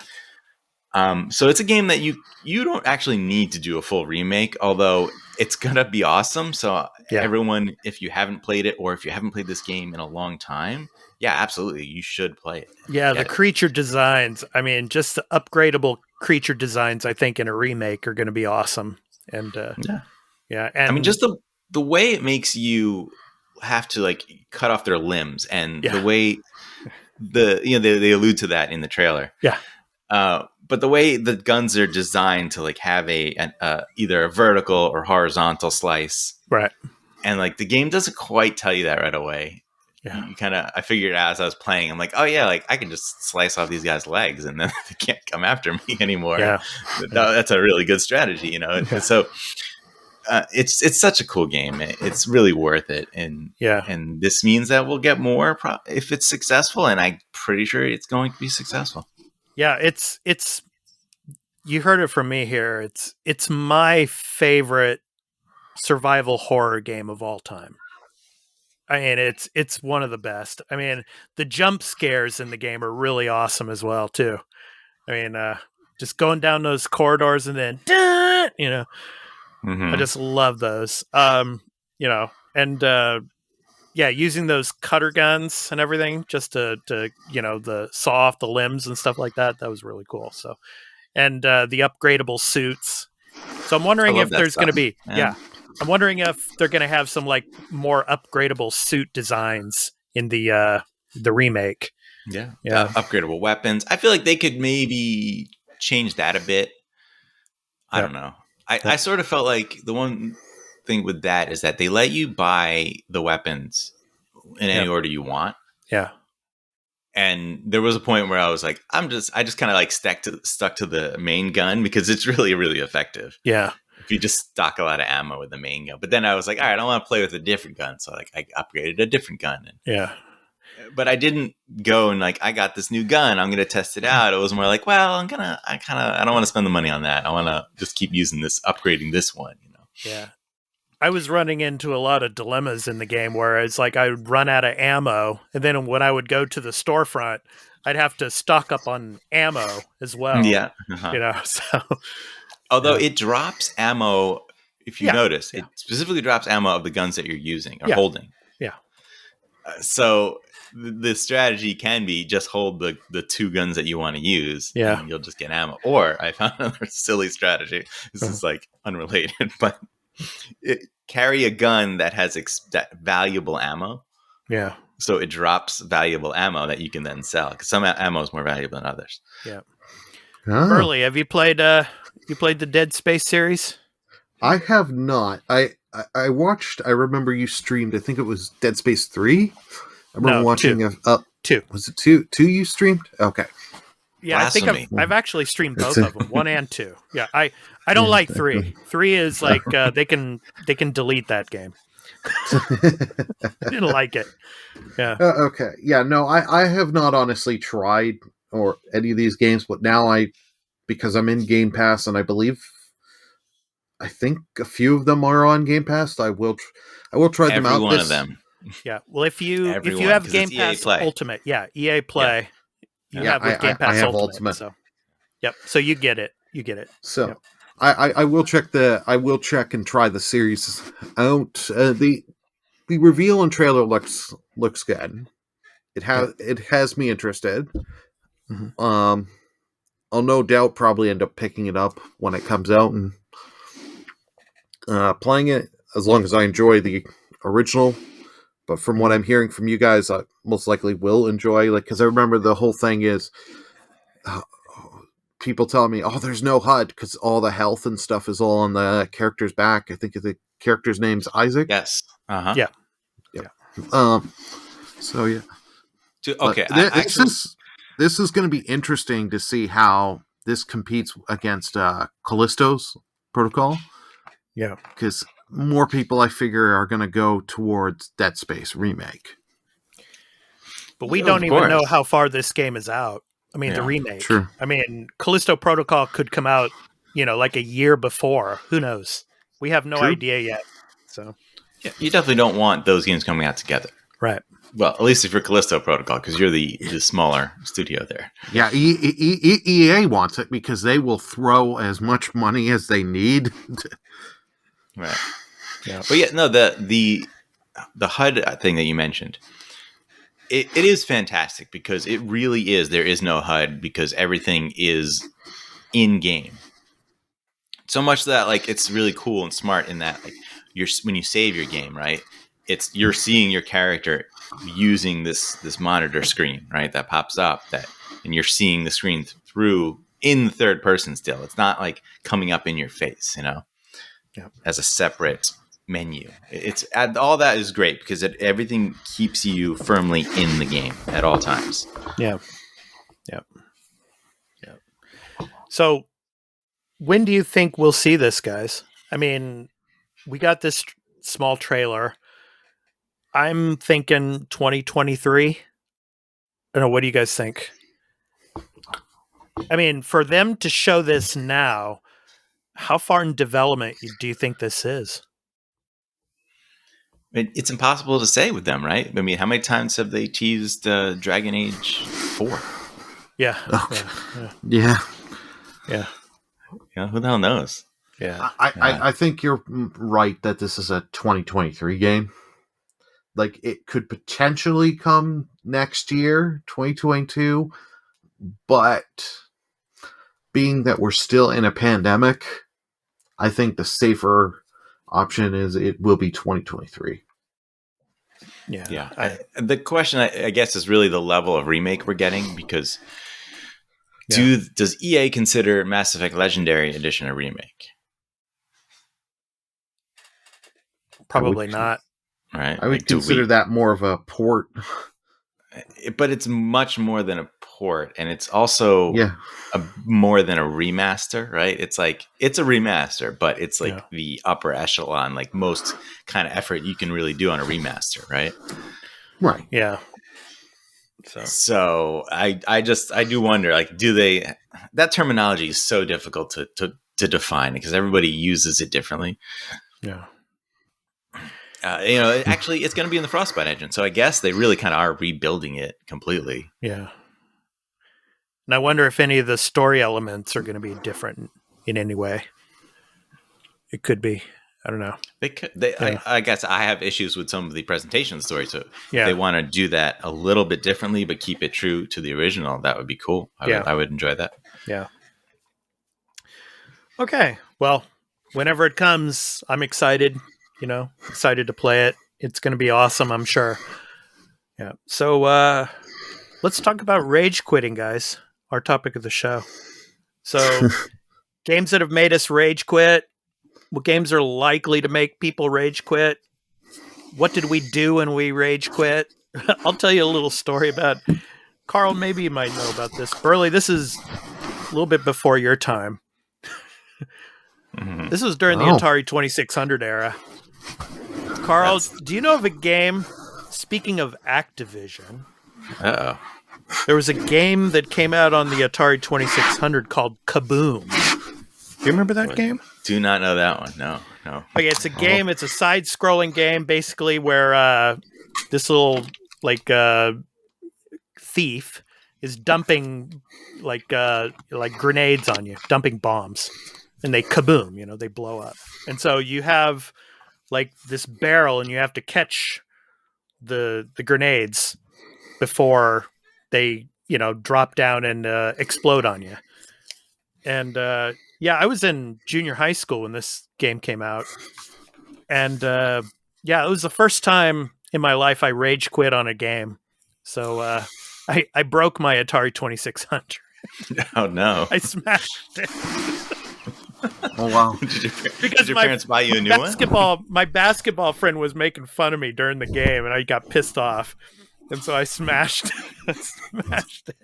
So it's a game that you don't actually need to do a full remake, although it's gonna be awesome. So everyone, if you haven't played it, or if you haven't played this game in a long time, absolutely, you should play it. Yeah, the creature designs. I mean, just the upgradable creature designs, I think, in a remake are going to be awesome. And and I mean, just the way it makes you have to like cut off their limbs, and the way they allude to that in the trailer. Yeah. But the way the guns are designed to like have either a vertical or horizontal slice, right? And like the game doesn't quite tell you that right away. Yeah, I figured it out as I was playing. I'm like, oh yeah, like I can just slice off these guys' legs, and then they can't come after me anymore. Yeah, that's a really good strategy, you know. Yeah. So it's such a cool game. It's really worth it, and this means that we'll get more if it's successful, and I'm pretty sure it's going to be successful. Yeah, it's you heard it from me here. It's my favorite survival horror game of all time. I mean, it's one of the best. I mean, the jump scares in the game are really awesome as well too. I mean, just going down those corridors and then I just love those. Using those cutter guns and everything just to the saw off the limbs and stuff like that. That was really cool. So, and the upgradable suits. So I'm wondering if there's going to be, I'm wondering if they're going to have some like more upgradable suit designs in the remake. Yeah. Upgradable weapons. I feel like they could maybe change that a bit. I don't know. I sort of felt like the one thing with that is that they let you buy the weapons in any order you want. Yeah. And there was a point where I was like, I just kind of like stuck to the main gun because it's really, really effective. Yeah. If you just stock a lot of ammo with the main gun. But then I was like, all right, I want to play with a different gun. So like I upgraded a different gun. But I didn't go and like, I got this new gun, I'm going to test it out. It was more like, well, I don't want to spend the money on that. I want to just keep using upgrading this one, you know? Yeah. I was running into a lot of dilemmas in the game where it's like I would run out of ammo, and then when I would go to the storefront, I'd have to stock up on ammo as well. Yeah. So although it drops ammo, if you notice, it specifically drops ammo of the guns that you're using or holding. Yeah. So the strategy can be just hold the two guns that you want to use, and you'll just get ammo. Or I found another silly strategy. This is like unrelated, but carry a gun that has that valuable ammo. Yeah. So it drops valuable ammo that you can then sell, because some ammo is more valuable than others. Yeah. Oh. Burly, have you played the Dead Space series? I have not. I watched. I remember you streamed. I think it was Dead Space 3. I remember watching 2. Was it 2? 2 you streamed? Okay. Yeah, blasphemy. I think I've actually streamed both of them, 1 and 2. Yeah, I don't like 3. 3 is like they can delete that game. I didn't like it. Yeah. Okay. Yeah. No, I have not honestly tried or any of these games, but now because I'm in Game Pass, and I think a few of them are on Game Pass. I will try them out. Every one of them. Yeah. Well, if you have Game Pass Ultimate, EA Play. You have with Game Pass Ultimate. So, so you get it. So, I will check and try the series out. The reveal and trailer looks good. It has me interested. Mm-hmm. I'll no doubt probably end up picking it up when it comes out and playing it, as long as I enjoy the original. But from what I'm hearing from you guys, I most likely will enjoy, because I remember the whole thing is people telling me, oh, there's no HUD because all the health and stuff is all on the character's back. I think the character's name's Isaac. Yes. Uh-huh. Yeah. So yeah. Okay. This is going to be interesting to see how this competes against Callisto's protocol. Yeah. Because more people, I figure, are going to go towards Dead Space Remake. But we don't even know how far this game is out. I mean, the remake. True. I mean, Callisto Protocol could come out, like a year before. Who knows? We have no idea yet. So, yeah, you definitely don't want those games coming out together. Right. Well, at least if you're Callisto Protocol, because you're the smaller studio there. Yeah, EA wants it because they will throw as much money as they need. Right. Yeah. But yeah, no, the HUD thing that you mentioned, it is fantastic because it really is. There is no HUD because everything is in game. So much that like it's really cool and smart in that like when you save your game, right? You're seeing your character using this monitor screen, right? That pops up and you're seeing the screen through in the third person still. It's not like coming up in your face, as a separate menu. It's all that is great because everything keeps you firmly in the game at all times. Yeah. So when do you think we'll see this, guys? I mean, we got this small trailer. I'm thinking 2023. I don't know. What do you guys think? I mean, for them to show this now, how far in development do you think this is? It's impossible to say with them, right? I mean, how many times have they teased Dragon Age 4? Yeah. Yeah. Who the hell knows? Yeah. I think you're right that this is a 2023 game. Like, it could potentially come next year, 2022, but being that we're still in a pandemic, I think the safer option is it will be 2023. Yeah. The question, I guess, is really the level of remake we're getting because does EA consider Mass Effect Legendary Edition a remake? Probably not. Right. I would consider that more of a port. But it's much more than a port, and it's also more than a remaster, right? It's like it's a remaster, but it's like the upper echelon, like most kind of effort you can really do on a remaster, right? Right. Yeah. So I do wonder, like, that terminology is so difficult to define because everybody uses it differently. Yeah. Actually, it's going to be in the Frostbite engine, so I guess they really kind of are rebuilding it completely. Yeah. And I wonder if any of the story elements are going to be different in any way. It could be. I don't know. They could. I guess I have issues with some of the presentation stories. So yeah. They want to do that a little bit differently, but keep it true to the original. That would be cool. I would enjoy that. Yeah. Okay. Well, whenever it comes, I'm excited. Excited to play it. It's going to be awesome, I'm sure. Yeah. So let's talk about rage quitting, guys. Our topic of the show. So games that have made us rage quit. What games are likely to make people rage quit? What did we do when we rage quit? I'll tell you a little story about Carl. Maybe you might know about this. Burly, this is a little bit before your time. This was during the Atari 2600 era. Carl, do you know of a game, speaking of Activision, there was a game that came out on the Atari 2600 called Kaboom. Do you remember that game? Do not know that one. No. Okay, it's a game. It's a side-scrolling game, basically, where this little thief is dumping like grenades on you, dumping bombs, and they kaboom. They blow up. And so you have like this barrel, and you have to catch the grenades before they drop down and explode on you. And I was in junior high school when this game came out. And it was the first time in my life I rage quit on a game. So I broke my Atari 2600. Oh, no. I smashed it. Oh, wow. Did your parents buy you a new one? My basketball friend was making fun of me during the game, and I got pissed off. And so I smashed it.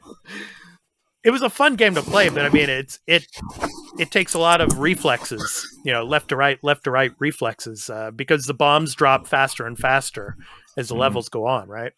It was a fun game to play, but I mean, it takes a lot of reflexes, left to right reflexes, because the bombs drop faster and faster as the levels go on, right?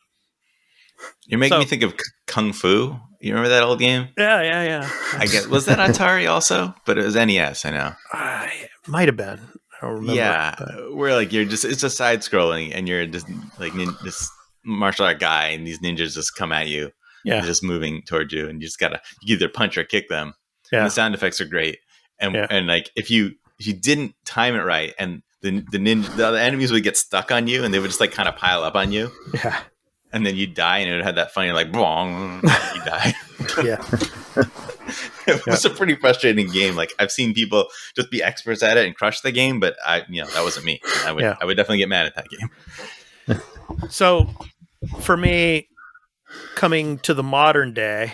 You're making me think of Kung Fu. You remember that old game? Yeah. I guess was that Atari also, but it was NES. I know. It might have been. I don't remember. Yeah, where like it's just side scrolling, and you're just like this martial art guy, and these ninjas just come at you, Yeah. just moving towards you, and you just gotta either punch or kick them. Yeah. And the sound effects are great, and like if you didn't time it right, and the other enemies would get stuck on you, and they would just like kind of pile up on you. Yeah. And then you die, and it would have that funny like bong, you die. Yeah. It was a pretty frustrating game. Like I've seen people just be experts at it and crush the game, but that wasn't me. I would definitely get mad at that game. So for me, coming to the modern day,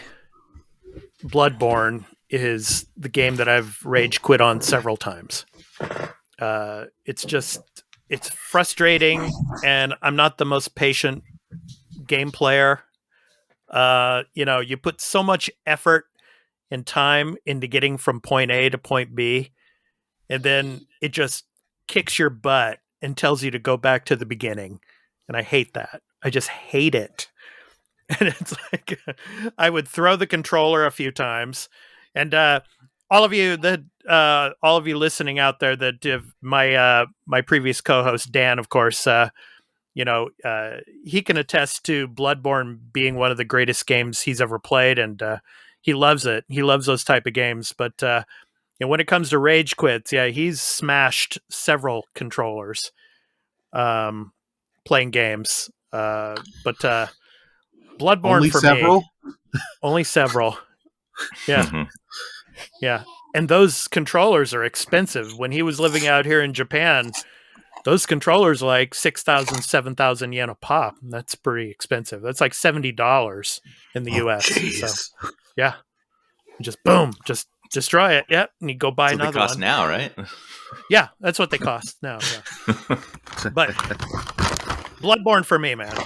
Bloodborne is the game that I've rage quit on several times. It's frustrating, and I'm not the most patient game player. You put so much effort and time into getting from point A to point B, and then it just kicks your butt and tells you to go back to the beginning. And I hate that. I just hate it. And it's like I would throw the controller a few times, and all of you listening out there that my previous co-host Dan, of course, he can attest to Bloodborne being one of the greatest games he's ever played, and he loves it. He loves those type of games. But when it comes to rage quits, he's smashed several controllers playing games. But Bloodborne Only for several? me, only several. Yeah, Mm-hmm. yeah. And those controllers are expensive. When he was living out here in Japan, those controllers are like 6,000, 7,000 yen a pop. That's pretty expensive. That's like $70 in the US. So, yeah. Just boom, just destroy it. Yep. And you go buy That's what another they cost one. now, right? Yeah, that's what they cost now. Yeah. But Bloodborne for me, man.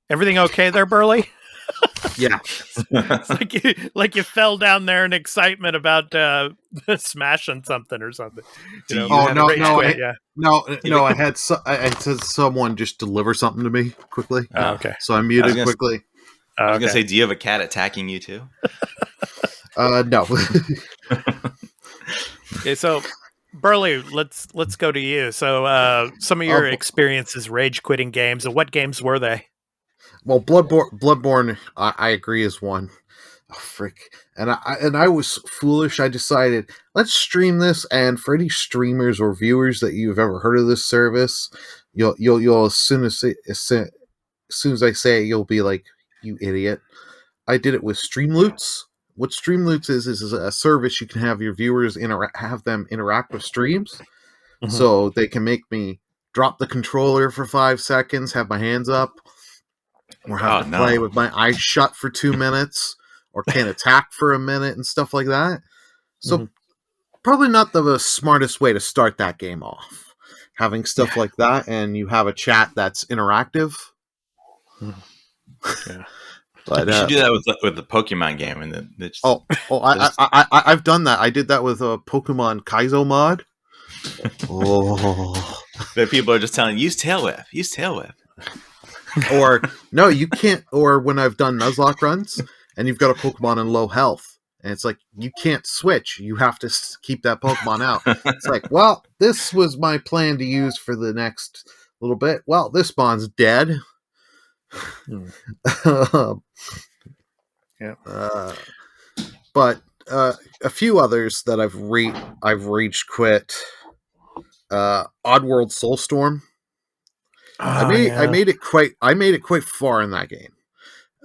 Everything okay there, Burly? Yeah. It's like you fell down there in excitement about smashing something or something. I had someone just deliver something to me quickly. Oh, okay. So I muted quickly. I was gonna say, do you have a cat attacking you too? No. Okay, so Burly, let's go to you. So some of your experiences rage quitting games, and what games were they? Well, Bloodborne, I agree, is one. Oh, frick! And I was foolish. I decided, let's stream this, and for any streamers or viewers that you've ever heard of this service, you'll as soon as I say it, you'll be like, you idiot. I did it with Streamloots. What Streamloots is a service you can have your viewers have them interact with streams. Mm-hmm. So they can make me drop the controller for 5 seconds, have my hands up, or have to play with my eyes shut for 2 minutes, or can't attack for a minute and stuff like that. So probably not the smartest way to start that game off. Having stuff like that, and you have a chat that's interactive. Yeah. But you should do that with the Pokemon game, and then I've done that. I did that with a Pokemon Kaizo mod. The people are just telling you, use Tail Whip. Or no, you can't. Or when I've done Nuzlocke runs, and you've got a Pokemon in low health, and it's like you can't switch. You have to keep that Pokemon out. It's like, well, this was my plan to use for the next little bit. Well, this spawn's dead. But a few others that I've rage quit. Oddworld Soulstorm. I made it quite far in that game.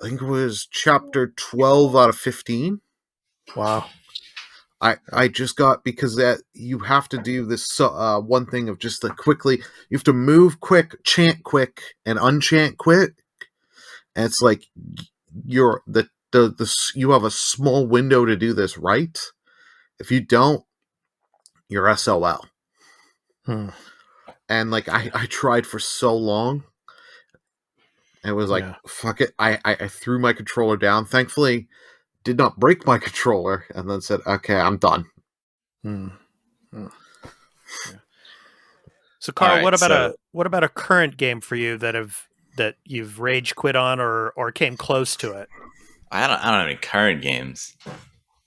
I think it was chapter 12 out of 15. Wow. I just got, because that you have to do this one thing of just quickly, you have to move quick, chant quick, and unchant quick. And it's like you have a small window to do this right. If you don't, you're SOL. And like I tried for so long. It was like, fuck it. I threw my controller down. Thankfully, did not break my controller, and then said, okay, I'm done. So Carl, what about a current game for you that you've rage quit on or came close to it? I don't have any current games.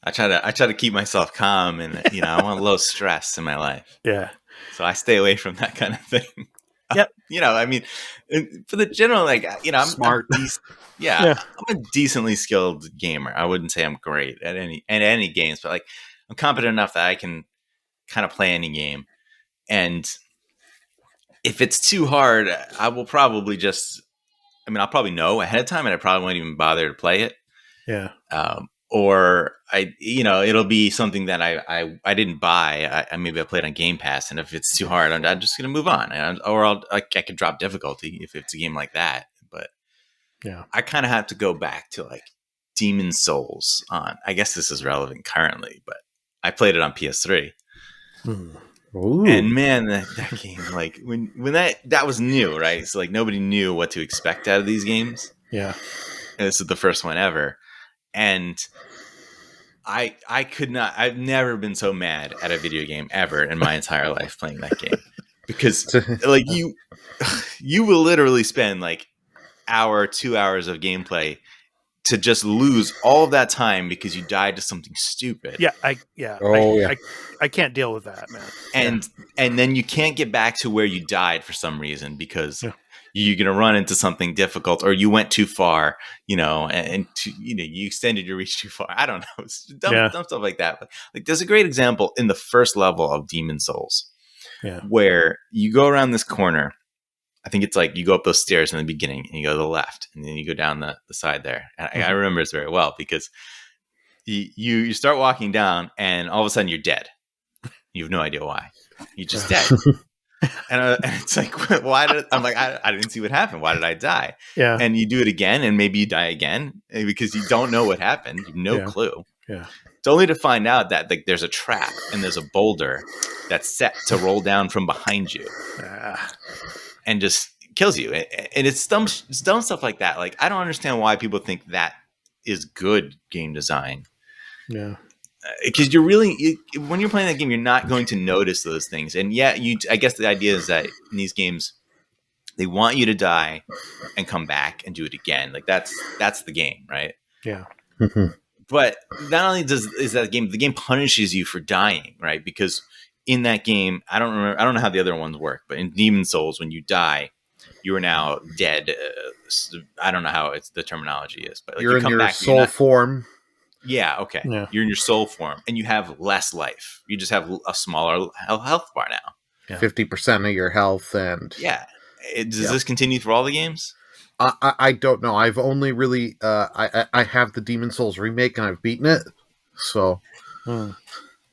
I try to keep myself calm, and I want low stress in my life. Yeah. So I stay away from that kind of thing. Yep. I mean, for the general, like, I'm Smart. I'm a decently skilled gamer. I wouldn't say I'm great at any games, but like I'm competent enough that I can kind of play any game. And if it's too hard, I will probably I'll probably know ahead of time and I probably won't even bother to play it. Yeah. Or it'll be something that I didn't buy. Maybe I played on Game Pass, and if it's too hard, I'm just gonna move on, I could drop difficulty if it's a game like that. But yeah, I kind of have to go back to like Demon Souls on. I guess this is relevant currently, but I played it on PS3, and man, that game, like when that was new, right? So like nobody knew what to expect out of these games. Yeah, and this is the first one ever. And I could not. I've never been so mad at a video game ever in my entire life playing that game, because like you will literally spend like 2 hours of gameplay to just lose all of that time because you died to something stupid. Yeah, I can't deal with that, man. And then you can't get back to where you died for some reason because you're going to run into something difficult, or you went too far, and you extended your reach too far. I don't know. It's dumb stuff like that. But like, there's a great example in the first level of Demon Souls where you go around this corner. I think it's like you go up those stairs in the beginning and you go to the left and then you go down the side there. And I remember this very well because you start walking down and all of a sudden you're dead. You have no idea why. You're just dead. And it's like, I'm like, I didn't see what happened. Why did I die? Yeah. And you do it again and maybe you die again because you don't know what happened. You have no clue. Yeah. It's only to find out that like there's a trap and there's a boulder that's set to roll down from behind you and just kills you. And it's dumb stuff like that. Like, I don't understand why people think that is good game design. Yeah. Because when you're playing that game, you're not going to notice those things. And I guess the idea is that in these games, they want you to die and come back and do it again. Like that's the game, right? Yeah. But not only is that the game punishes you for dying, right? Because in that game, I don't know how the other ones work, but in Demon Souls, when you die, you are now dead. I don't know how the terminology is, but like, you're you in your back, soul form. Yeah, okay. Yeah. You're in your soul form, and you have less life. You just have a smaller health bar now. 50% of your health, and does this continue through all the games? I don't know. I've only really I have the Demon Souls remake, and I've beaten it. So, and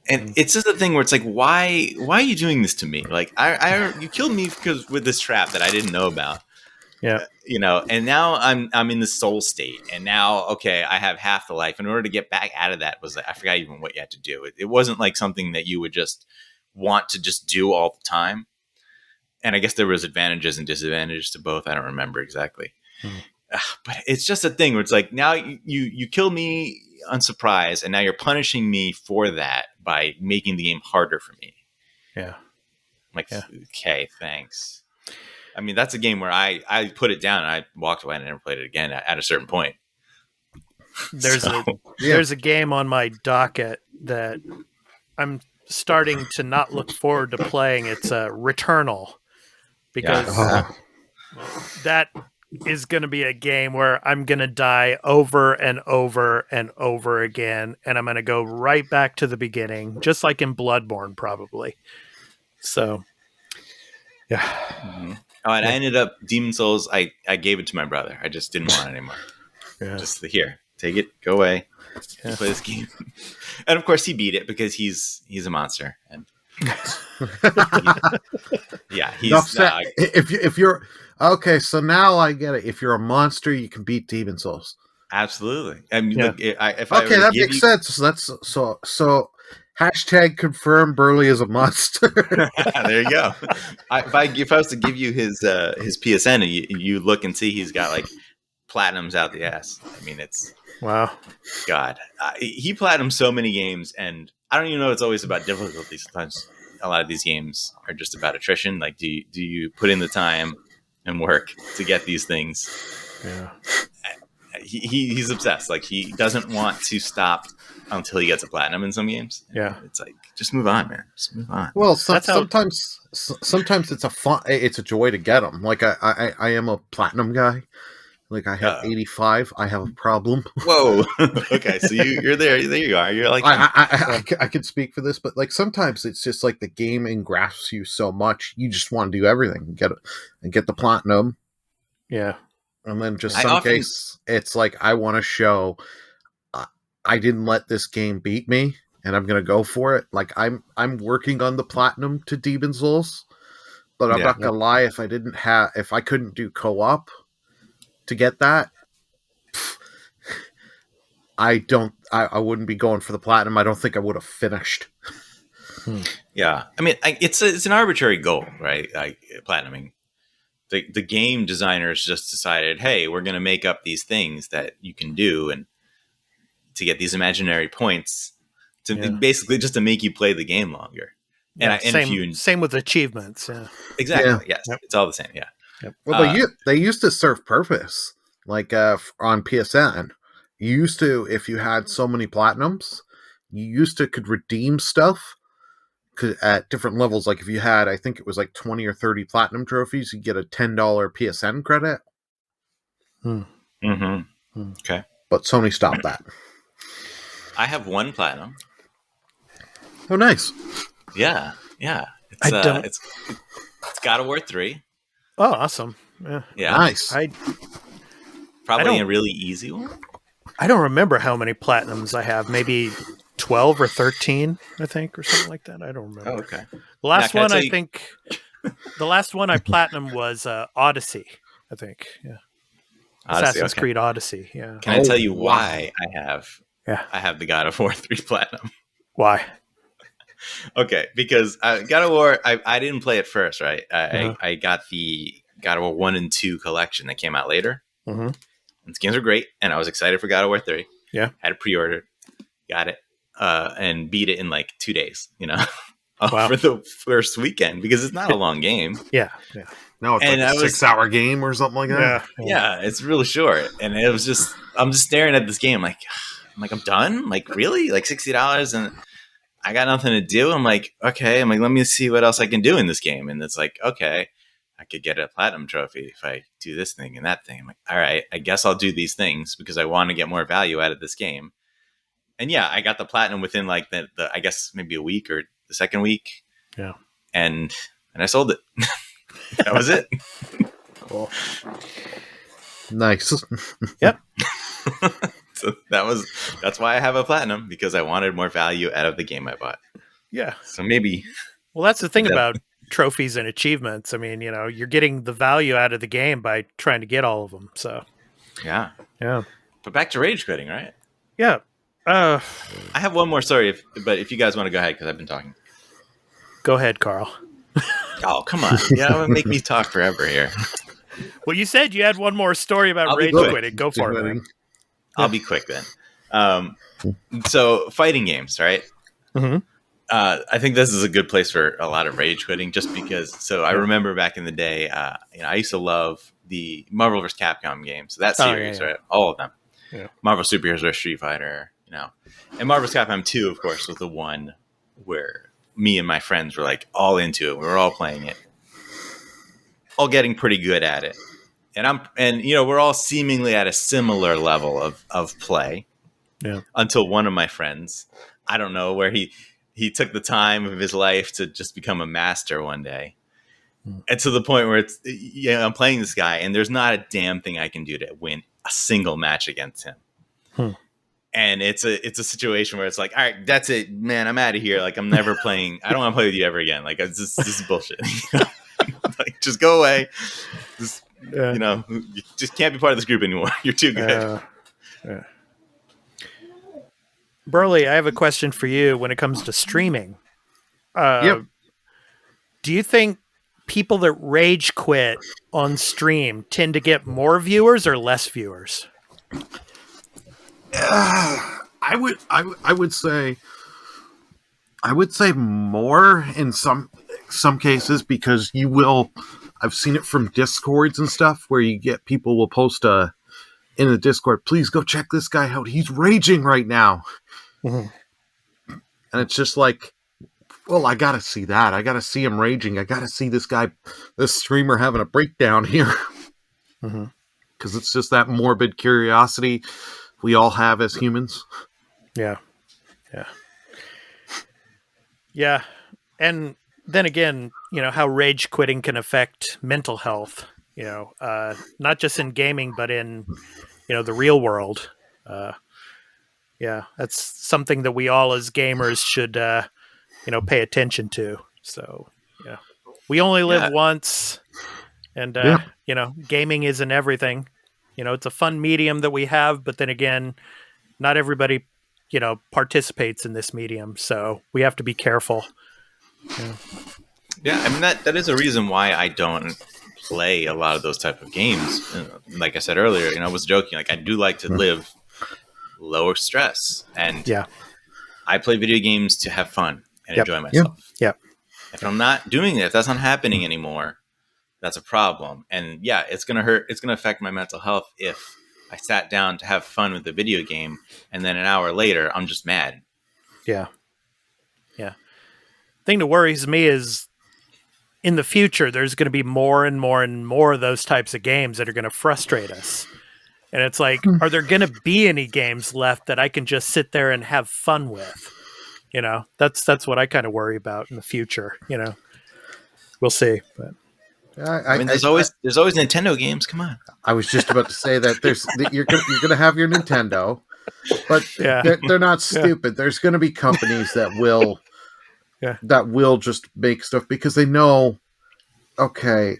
it's just a thing where it's like, why are you doing this to me? Like, you killed me because with this trap that I didn't know about. Yeah. And now I'm in the soul state, and now, okay, I have half the life. In order to get back out of that I forgot even what you had to do. It wasn't like something that you would just want to just do all the time. And I guess there was advantages and disadvantages to both. I don't remember exactly. But it's just a thing where it's like, now you kill me unsurprised, and now you're punishing me for that by making the game harder for me. Yeah. I'm like, okay, thanks. I mean, that's a game where I put it down and I walked away and I never played it again at a certain point. There's a game on my docket that I'm starting to not look forward to playing. It's Returnal, because that is going to be a game where I'm going to die over and over and over again, and I'm going to go right back to the beginning, just like in Bloodborne, probably. So, yeah. Mm-hmm. Oh, and I ended up Demon Souls. I gave it to my brother. I just didn't want it anymore. Just here, take it, go away, play this game. And of course, he beat it because he's a monster. And he's if you're okay. So now I get it. If you're a monster, you can beat Demon Souls. Absolutely. I mean, that makes sense. So that's so. Hashtag confirm Burly is a monster. There you go. If I was to give you his PSN and you look and see he's got like platinums out the ass. I mean, it's wow. God, he platinumed so many games, and I don't even know it's always about difficulty. Sometimes a lot of these games are just about attrition. Like, do you put in the time and work to get these things? Yeah. he's obsessed. Like, he doesn't want to stop until he gets a platinum in some games. Yeah, it's like, just move on, man. Just move on. Well, sometimes it's a joy to get them. Like I am a platinum guy. Like, I have 85. I have a problem. Whoa. Okay, so you're there. There you are. You're like, I can speak for this, but like sometimes it's just like the game engrafts you so much, you just want to do everything and get the platinum. Yeah, and then just case it's like I want to show I didn't let this game beat me, and I'm gonna go for it. Like I'm working on the platinum to Demon Souls, but I'm not gonna lie. If I couldn't do co-op to get that, I wouldn't be going for the platinum. I don't think I would have finished. Yeah, I mean, it's an arbitrary goal, right? Like, platinuming. The game designers just decided, hey, we're going to make up these things that you can do, and to get these imaginary points to basically just to make you play the game longer. Yeah, same with achievements. Yeah. Exactly. Yeah. Yes, it's all the same. Yeah. Yep. Well, they used to serve purpose, like on PSN. You used to, if you had so many platinums, you could redeem stuff at different levels. Like if you had, I think it was like 20 or 30 platinum trophies, you get a $10 PSN credit. Okay. But Sony stopped that. I have one platinum. Oh, nice. Yeah. It's God of War 3. Oh, awesome. Yeah. Nice. Probably a really easy one. I don't remember how many platinums I have. Maybe 12 or 13, I think, or something like that. I don't remember. Oh, okay. The last one, I think, the last one I platinum was Odyssey, I think. Yeah. Assassin's Creed Odyssey. Yeah. Can I tell you why I have? Yeah. I have the God of War 3 platinum. Why? Okay, because God of War, I didn't play it first, right? I got the God of War 1 and 2 collection that came out later. Mm-hmm. These games are great, and I was excited for God of War 3. Yeah. Had it pre-ordered, got it, and beat it in like 2 days, Wow. for the first weekend, because it's not a long game. Yeah. No, it's like a 6-hour game or something like that. Yeah, it's really short. And it was just, I'm just staring at this game like, I'm done? Like, really? Like $60 and I got nothing to do? I'm like, okay. I'm like, let me see what else I can do in this game. And it's like, okay, I could get a platinum trophy if I do this thing and that thing. I'm like, all right, I guess I'll do these things because I want to get more value out of this game. And yeah, I got the platinum within like the I guess maybe a week or the second week. Yeah. And I sold it. That was it. Cool. Nice. Yep. So that's why I have a platinum, because I wanted more value out of the game I bought. Yeah. So maybe. Well, that's the thing about trophies and achievements. I mean, you're getting the value out of the game by trying to get all of them. So. Yeah. But back to rage quitting, right? Yeah. I have one more story, but if you guys want to go ahead, because I've been talking. Go ahead, Carl. Oh, come on. Make me talk forever here. Well, you said you had one more story about rage quitting. Go for it, man. I'll be quick then. So fighting games, right? Mm-hmm. I think this is a good place for a lot of rage quitting, just because. So I remember back in the day, I used to love the Marvel vs. Capcom games. That series, right? All of them. Yeah. Marvel Super Heroes vs. Street Fighter, and Marvel vs. Capcom 2, of course, was the one where me and my friends were like all into it. We were all playing it, all getting pretty good at it. And we're all seemingly at a similar level of play. Yeah. Until one of my friends, I don't know, where he took the time of his life to just become a master one day. And to the point where I'm playing this guy and there's not a damn thing I can do to win a single match against him. And it's a situation where it's like, all right, that's it, man. I'm out of here. Like, I'm never playing. I don't want to play with you ever again. Like, this is bullshit. Like, just go away. Just, you just can't be part of this group anymore. You're too good. Yeah. Burly, I have a question for you when it comes to streaming. Yep. Do you think people that rage quit on stream tend to get more viewers or less viewers? I would say more in some cases, because you will. I've seen it from Discords and stuff where you get people will post a in the Discord, please go check this guy out. He's raging right now. And it's just like, well, I got to see that. I got to see him raging. I got to see this guy, this streamer having a breakdown here. Because it's just that morbid curiosity we all have as humans. Yeah. And then again, how rage quitting can affect mental health, not just in gaming, but in, the real world. That's something that we all as gamers should, pay attention to. So, we only live once, and, gaming isn't everything. It's a fun medium that we have, but then again, not everybody, participates in this medium. So we have to be careful. Yeah, I mean, that is a reason why I don't play a lot of those type of games. Like I said earlier, I was joking. Like, I do like to live lower stress, and I play video games to have fun and enjoy myself. If I'm not doing it, if that's not happening anymore, that's a problem. And it's gonna hurt. It's gonna affect my mental health if I sat down to have fun with the video game, and then an hour later, I'm just mad. Yeah. Thing that worries me is in the future, there's going to be more and more and more of those types of games that are going to frustrate us. And it's like, are there going to be any games left that I can just sit there and have fun with? That's what I kind of worry about in the future. We'll see. But I mean, there's always Nintendo games. Come on. I was just about to say that you're going to have your Nintendo, but they're not stupid. There's going to be companies that will. That will just make stuff because they know, okay,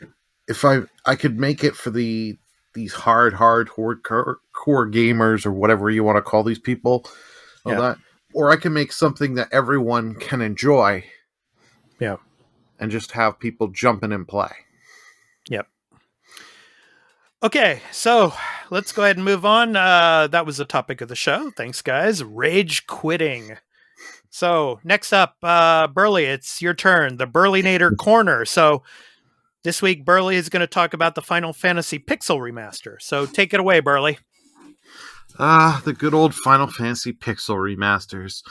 if I could make it for these hardcore gamers or whatever you want to call these people, that, or I can make something that everyone can enjoy, and just have people jump in and play. Yep. Okay, so let's go ahead and move on. That was the topic of the show. Thanks, guys. Rage quitting. So next up, Burly, it's your turn, the Burlynator Corner. So this week, Burly is going to talk about the Final Fantasy Pixel Remaster. So take it away, Burly. The good old Final Fantasy Pixel Remasters.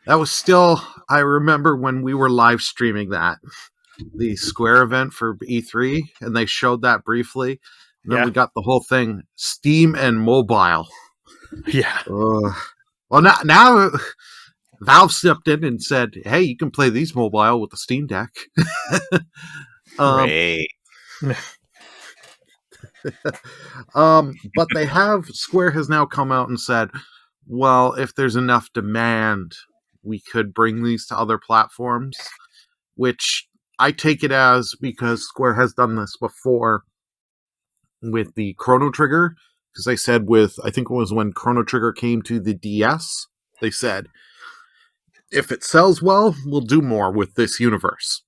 That was still, I remember when we were live streaming the Square event for E3, and they showed that briefly. And then we got the whole thing, Steam and mobile. Yeah. Well, now Valve stepped in and said, hey, you can play these mobile with the Steam Deck. Great. But Square has now come out and said, well, if there's enough demand, we could bring these to other platforms, which I take it as because Square has done this before with the Chrono Trigger, because they said I think it was when Chrono Trigger came to the DS, they said, if it sells well, we'll do more with this universe.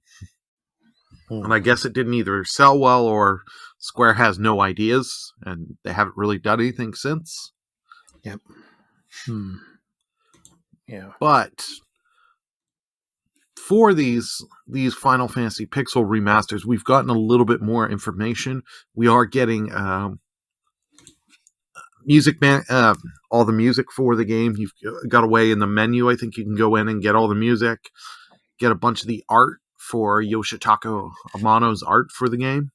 And I guess it didn't either sell well or Square has no ideas, and they haven't really done anything since. Yep. Yeah. But for these Final Fantasy Pixel remasters, we've gotten a little bit more information. We are getting all the music for the game. You've got a way in the menu. I think you can go in and get all the music, get a bunch of the art for Yoshitaka Amano's art for the game.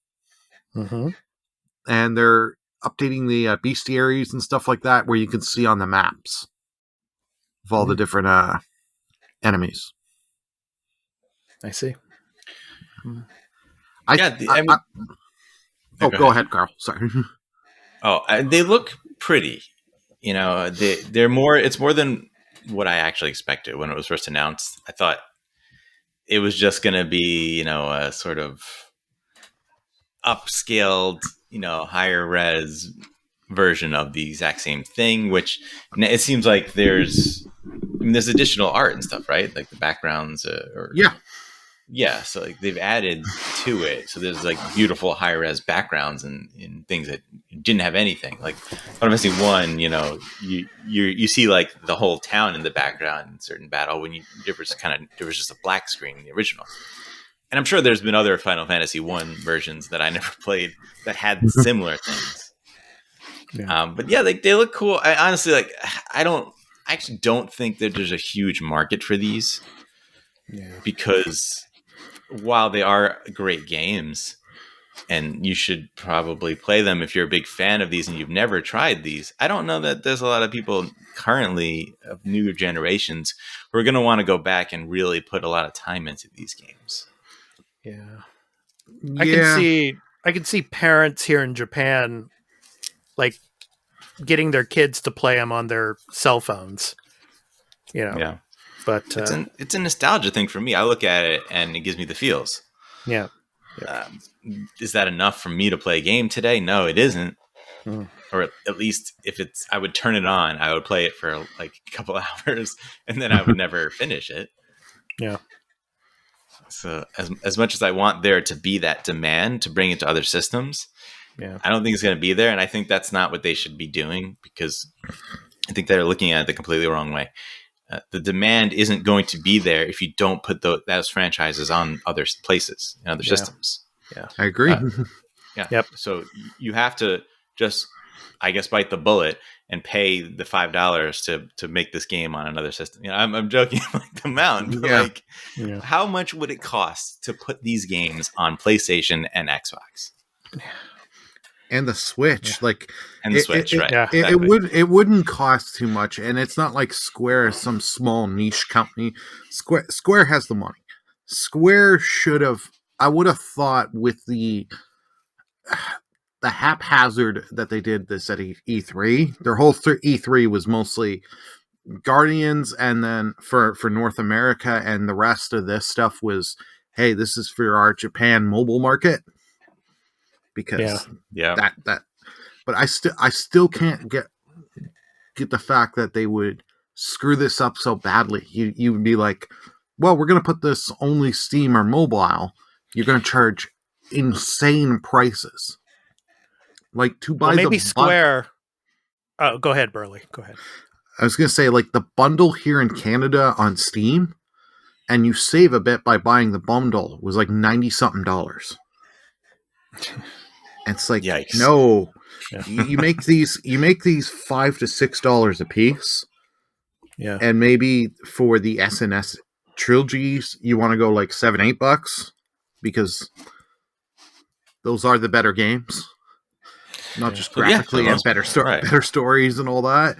And they're updating the bestiaries and stuff like that, where you can see on the maps of all the different enemies. I see. Go ahead, Carl. Sorry. They look pretty. They're more. It's more than what I actually expected when it was first announced. I thought it was just going to be, a sort of upscaled, higher res version of the exact same thing. Which it seems like there's additional art and stuff, right? Like the backgrounds, Yeah, so like they've added to it. So there's like beautiful high res backgrounds and things that didn't have anything. Like Final Fantasy 1, you see like the whole town in the background in certain battle when there was just a black screen in the original. And I'm sure there's been other Final Fantasy 1 versions that I never played that had similar things. Yeah. But yeah, they look cool. I honestly I actually don't think that there's a huge market for these. Yeah. Because while they are great games, and you should probably play them if you're a big fan of these and you've never tried these, I don't know that there's a lot of people currently of newer generations who are going to want to go back and really put a lot of time into these games. Yeah. Yeah. I can see parents here in Japan like getting their kids to play them on their cell phones. Yeah. But it's a nostalgia thing for me. I look at it and it gives me the feels. Yeah. Is that enough for me to play a game today? No, it isn't. Mm. Or at least if I would turn it on, I would play it for like a couple hours and then I would never finish it. Yeah. So as much as I want there to be that demand to bring it to other systems, I don't think it's going to be there. And I think that's not what they should be doing, because I think they're looking at it the completely wrong way. The demand isn't going to be there if you don't put those franchises on other places and other systems. Yeah, I agree. Yeah. Yep. So you have to just, I guess, bite the bullet and pay the $5 to make this game on another system. I'm joking like the amount, but how much would it cost to put these games on PlayStation and Xbox? And the Switch, right? Exactly. It wouldn't cost too much, and it's not like Square is some small niche company. Square has the money. Square should have. I would have thought with the haphazard that they did this at E3. Their whole E3 was mostly Guardians, and then for North America, and the rest of this stuff was, hey, this is for our Japan mobile market. Because that but I still can't get the fact that they would screw this up so badly. You would be like, well, we're going to put this only Steam or mobile. You're going to charge insane prices. Like to buy maybe Square. Oh, go ahead, Burly. Go ahead. I was going to say, like, the bundle here in Canada on Steam, and you save a bit by buying the bundle, was like $90-something. It's like, yikes. No, you make these $5 to $6 a piece. Yeah. And maybe for the SNS trilogies, you want to go like $7-8 because those are the better games. Not just graphically and better stories and all that.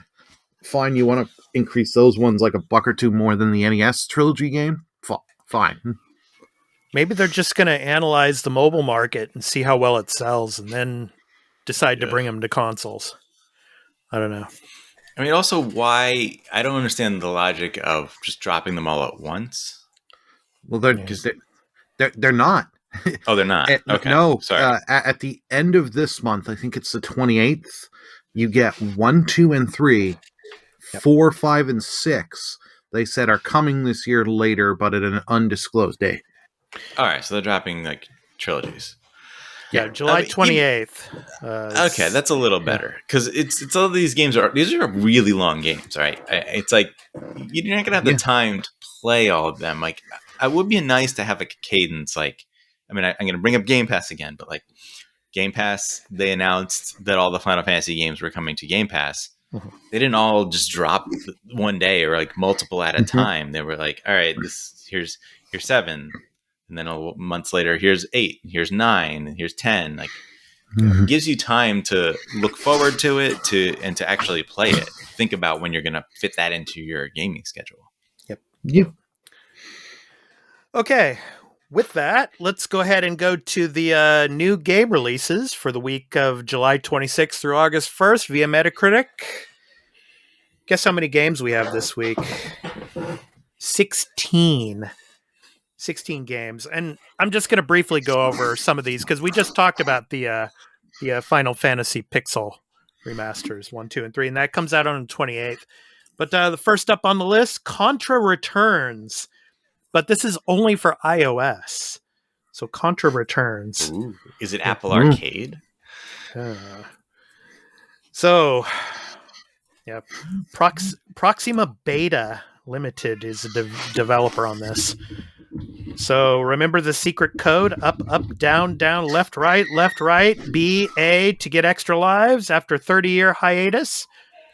Fine, you want to increase those ones like $1 or $2 more than the NES trilogy game? Fine. Maybe they're just going to analyze the mobile market and see how well it sells and then decide to bring them to consoles. I don't know. I mean, also, why I don't understand the logic of just dropping them all at once. Well, they're not. Oh, they're not. Okay. No, sorry. At the end of this month, I think it's the 28th, you get 1, 2, and 3, 4, 5, and 6. They said are coming this year later, but at an undisclosed date. All right, so they're dropping like trilogies. Yeah, July 28th. Okay, that's a little better because it's all these games are really long games, right? It's like you're not gonna have the time to play all of them. Like, it would be nice to have like a cadence. Like, I mean, I'm gonna bring up Game Pass again, but like Game Pass, they announced that all the Final Fantasy games were coming to Game Pass. Mm-hmm. They didn't all just drop one day or like multiple at a time. They were like, all right, here's 7. And then months later, here's 8, here's 9, and here's 10. Like, it gives you time to look forward to it, and to actually play it. Think about when you're going to fit that into your gaming schedule. Yep. Okay. With that, let's go ahead and go to the new game releases for the week of July 26th through August 1st via Metacritic. Guess how many games we have this week? 16 games, and I'm just going to briefly go over some of these because we just talked about the Final Fantasy Pixel remasters 1, 2, and 3, and that comes out on the 28th. But the first up on the list, Contra returns, but this is only for iOS. So Contra returns. Ooh. Is it Apple Arcade? Proxima Beta Limited is the developer on this. So remember the secret code: up, up, down, down, left, right, BA to get extra lives. After 30-year hiatus,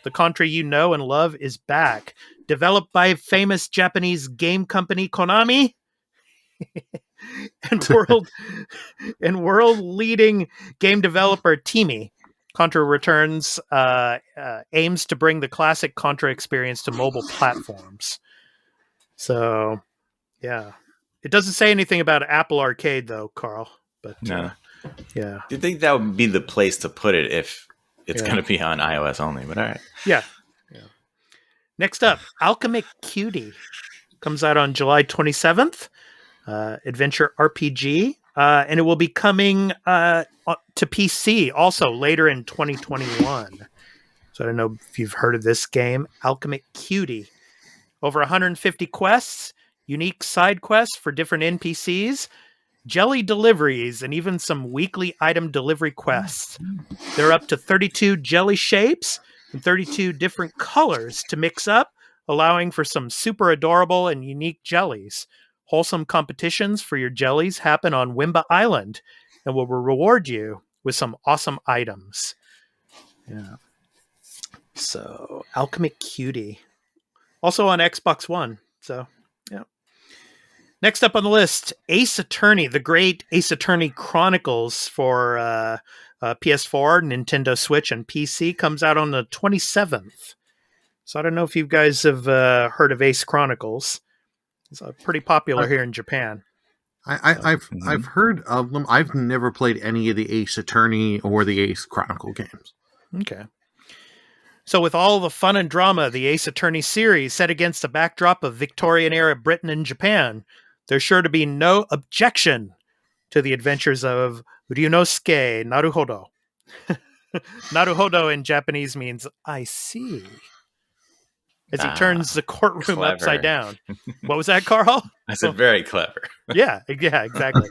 the Contra you know and love is back. Developed by famous Japanese game company Konami and world-leading game developer Timi. Contra Returns aims to bring the classic Contra experience to mobile platforms. So, yeah. It doesn't say anything about Apple Arcade, though, Carl. But No. Yeah. Do you think that would be the place to put it if it's going to be on iOS only? But all right. Yeah. Next up, Alchemic Cutie comes out on July 27th. Adventure RPG. And it will be coming to PC also later in 2021. So I don't know if you've heard of this game, Alchemic Cutie. Over 150 quests, unique side quests for different NPCs, jelly deliveries, and even some weekly item delivery quests. There are up to 32 jelly shapes and 32 different colors to mix up, allowing for some super adorable and unique jellies. Wholesome competitions for your jellies happen on Wimba Island and will reward you with some awesome items. Yeah. So, Alchemic Cutie. Also on Xbox One. So, yeah. Next up on the list, Ace Attorney, the great Ace Attorney Chronicles for PS4, Nintendo Switch, and PC comes out on the 27th. So I don't know if you guys have heard of Ace Chronicles. It's pretty popular here in Japan. I've heard of them. I've never played any of the Ace Attorney or the Ace Chronicle games. Okay. So with all the fun and drama, the Ace Attorney series set against the backdrop of Victorian-era Britain and Japan, there's sure to be no objection to the adventures of Ryunosuke Naruhodo. Naruhodo in Japanese means, I see. As he turns the courtroom upside down. What was that, Carl? I said very clever. Yeah, exactly.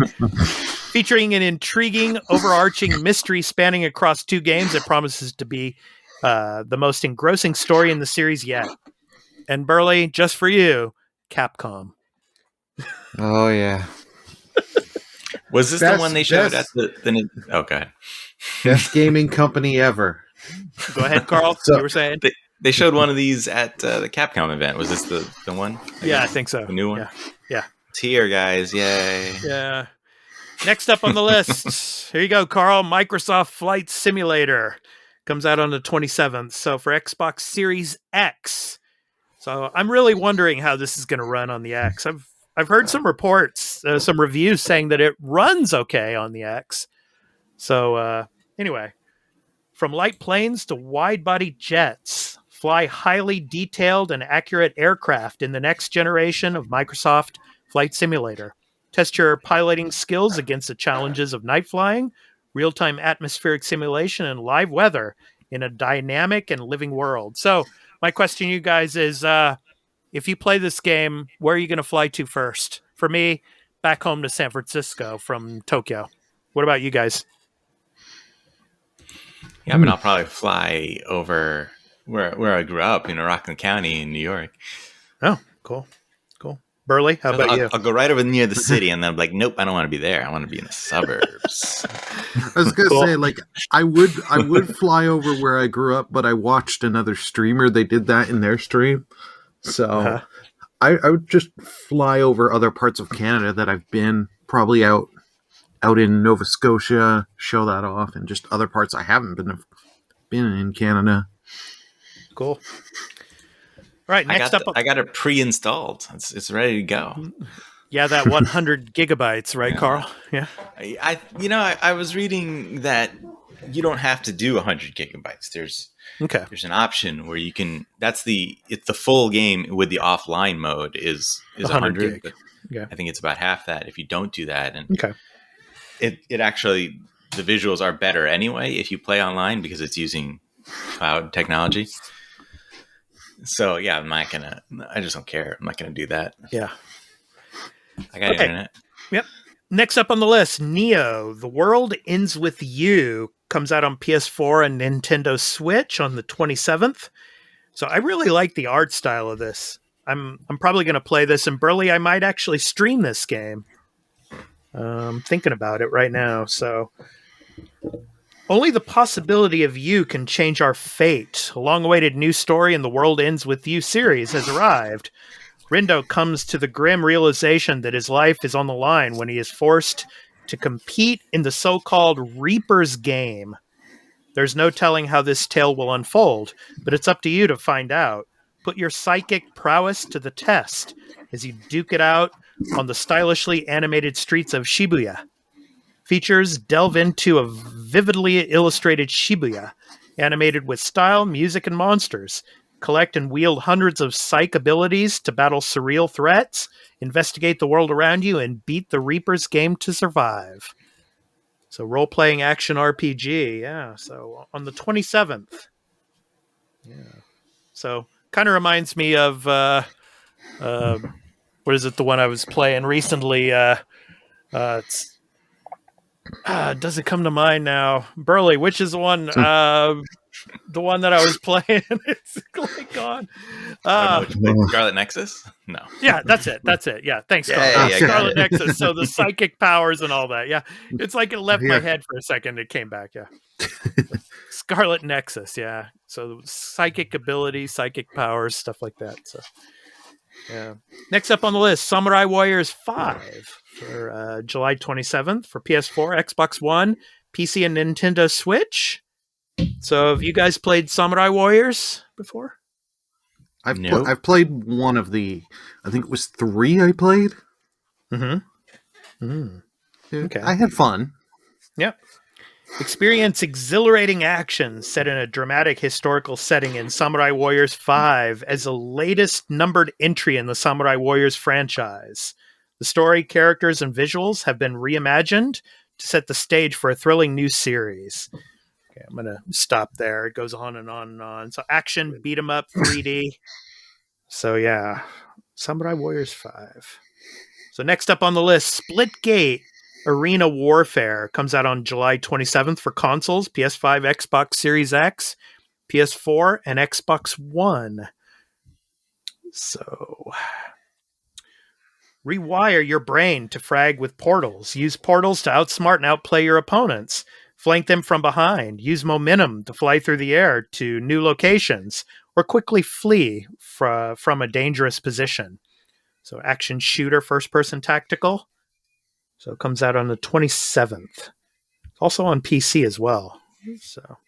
Featuring an intriguing, overarching mystery spanning across two games that promises to be the most engrossing story in the series yet. And Burly, just for you, Capcom. Oh, yeah. Was this the one they showed at the oh, go ahead. Best gaming company ever. Go ahead, Carl. So, you were saying? They showed one of these at the Capcom event. Was this the one? Yeah, I think so. The new one? Yeah. It's here, guys. Yay. Yeah. Next up on the list, here you go, Carl. Microsoft Flight Simulator comes out on the 27th. So for Xbox Series X. So I'm really wondering how this is going to run on the X. I've heard some reports, some reviews saying that it runs okay on the X. So anyway, from light planes to wide-body jets, fly highly detailed and accurate aircraft in the next generation of Microsoft Flight Simulator. Test your piloting skills against the challenges of night flying, real-time atmospheric simulation, and live weather in a dynamic and living world. So my question to you guys is, if you play this game, where are you going to fly to first? For me, back home to San Francisco from Tokyo. What about you guys? Yeah, I mean, I'll probably fly over where I grew up, Rockland County in New York. Oh, cool. Burly, how about you? I'll go right over near the city, and then I'm like, nope, I don't want to be there. I want to be in the suburbs. I was gonna say, like, I would fly over where I grew up, but I watched another streamer. They did that in their stream, so I would just fly over other parts of Canada that I've been, probably out in Nova Scotia, show that off, and just other parts I haven't been in Canada. Cool. All right, next up, I got it pre-installed. It's ready to go. Yeah, that 100 gigabytes, right, Carl? Yeah. I was reading that you don't have to do 100 gigabytes. There's an option where you can. It's the full game with the offline mode is 100. But I think it's about half that if you don't do that. And it actually, the visuals are better anyway if you play online because it's using cloud technology. So yeah, I just don't care. I'm not gonna do that. Yeah. I got internet. Yep. Next up on the list, Neo, The World Ends With You comes out on PS4 and Nintendo Switch on the 27th. So I really like the art style of this. I'm probably going to play this. And Burly, I might actually stream this game. Thinking about it right now. So only the possibility of you can change our fate. A long-awaited new story in The World Ends With You series has arrived. Rindo comes to the grim realization that his life is on the line when he is forced to compete in the so-called Reaper's game. There's no telling how this tale will unfold, but it's up to you to find out. Put your psychic prowess to the test as you duke it out on the stylishly animated streets of Shibuya. Features delve into a vividly illustrated Shibuya, animated with style, music, and monsters. Collect and wield hundreds of psych abilities to battle surreal threats, investigate the world around you, and beat the Reaper's game to survive. So role-playing action RPG, yeah. So on the 27th. Yeah. So kind of reminds me of, what is it, the one I was playing recently? Does it come to mind now? Burly, which is the one that I was playing? It's like gone. Scarlet Nexus? No. Yeah, that's it. Yeah, thanks, Carl. Scarlet Nexus. So the psychic powers and all that. Yeah, it's like it left my head for a second. It came back. Yeah. Scarlet Nexus. Yeah. So psychic ability, psychic powers, stuff like that. So yeah. Next up on the list, Samurai Warriors 5 for July 27th for PS4, Xbox One, PC, and Nintendo Switch. So have you guys played Samurai Warriors before? I've played one of the, I think it was 3 I played. Okay. I had fun. Yep. Experience exhilarating action set in a dramatic historical setting in Samurai Warriors 5 as the latest numbered entry in the Samurai Warriors franchise. The story, characters, and visuals have been reimagined to set the stage for a thrilling new series. Okay, I'm going to stop there. It goes on and on and on. So action, beat 'em up, 3D. So yeah, Samurai Warriors 5. So next up on the list, Splitgate Arena Warfare comes out on July 27th for consoles, PS5, Xbox Series X, PS4, and Xbox One. So rewire your brain to frag with portals. Use portals to outsmart and outplay your opponents. Flank them from behind. Use momentum to fly through the air to new locations or quickly flee from a dangerous position. So action shooter, first-person tactical. So it comes out on the 27th. Also on PC as well. So,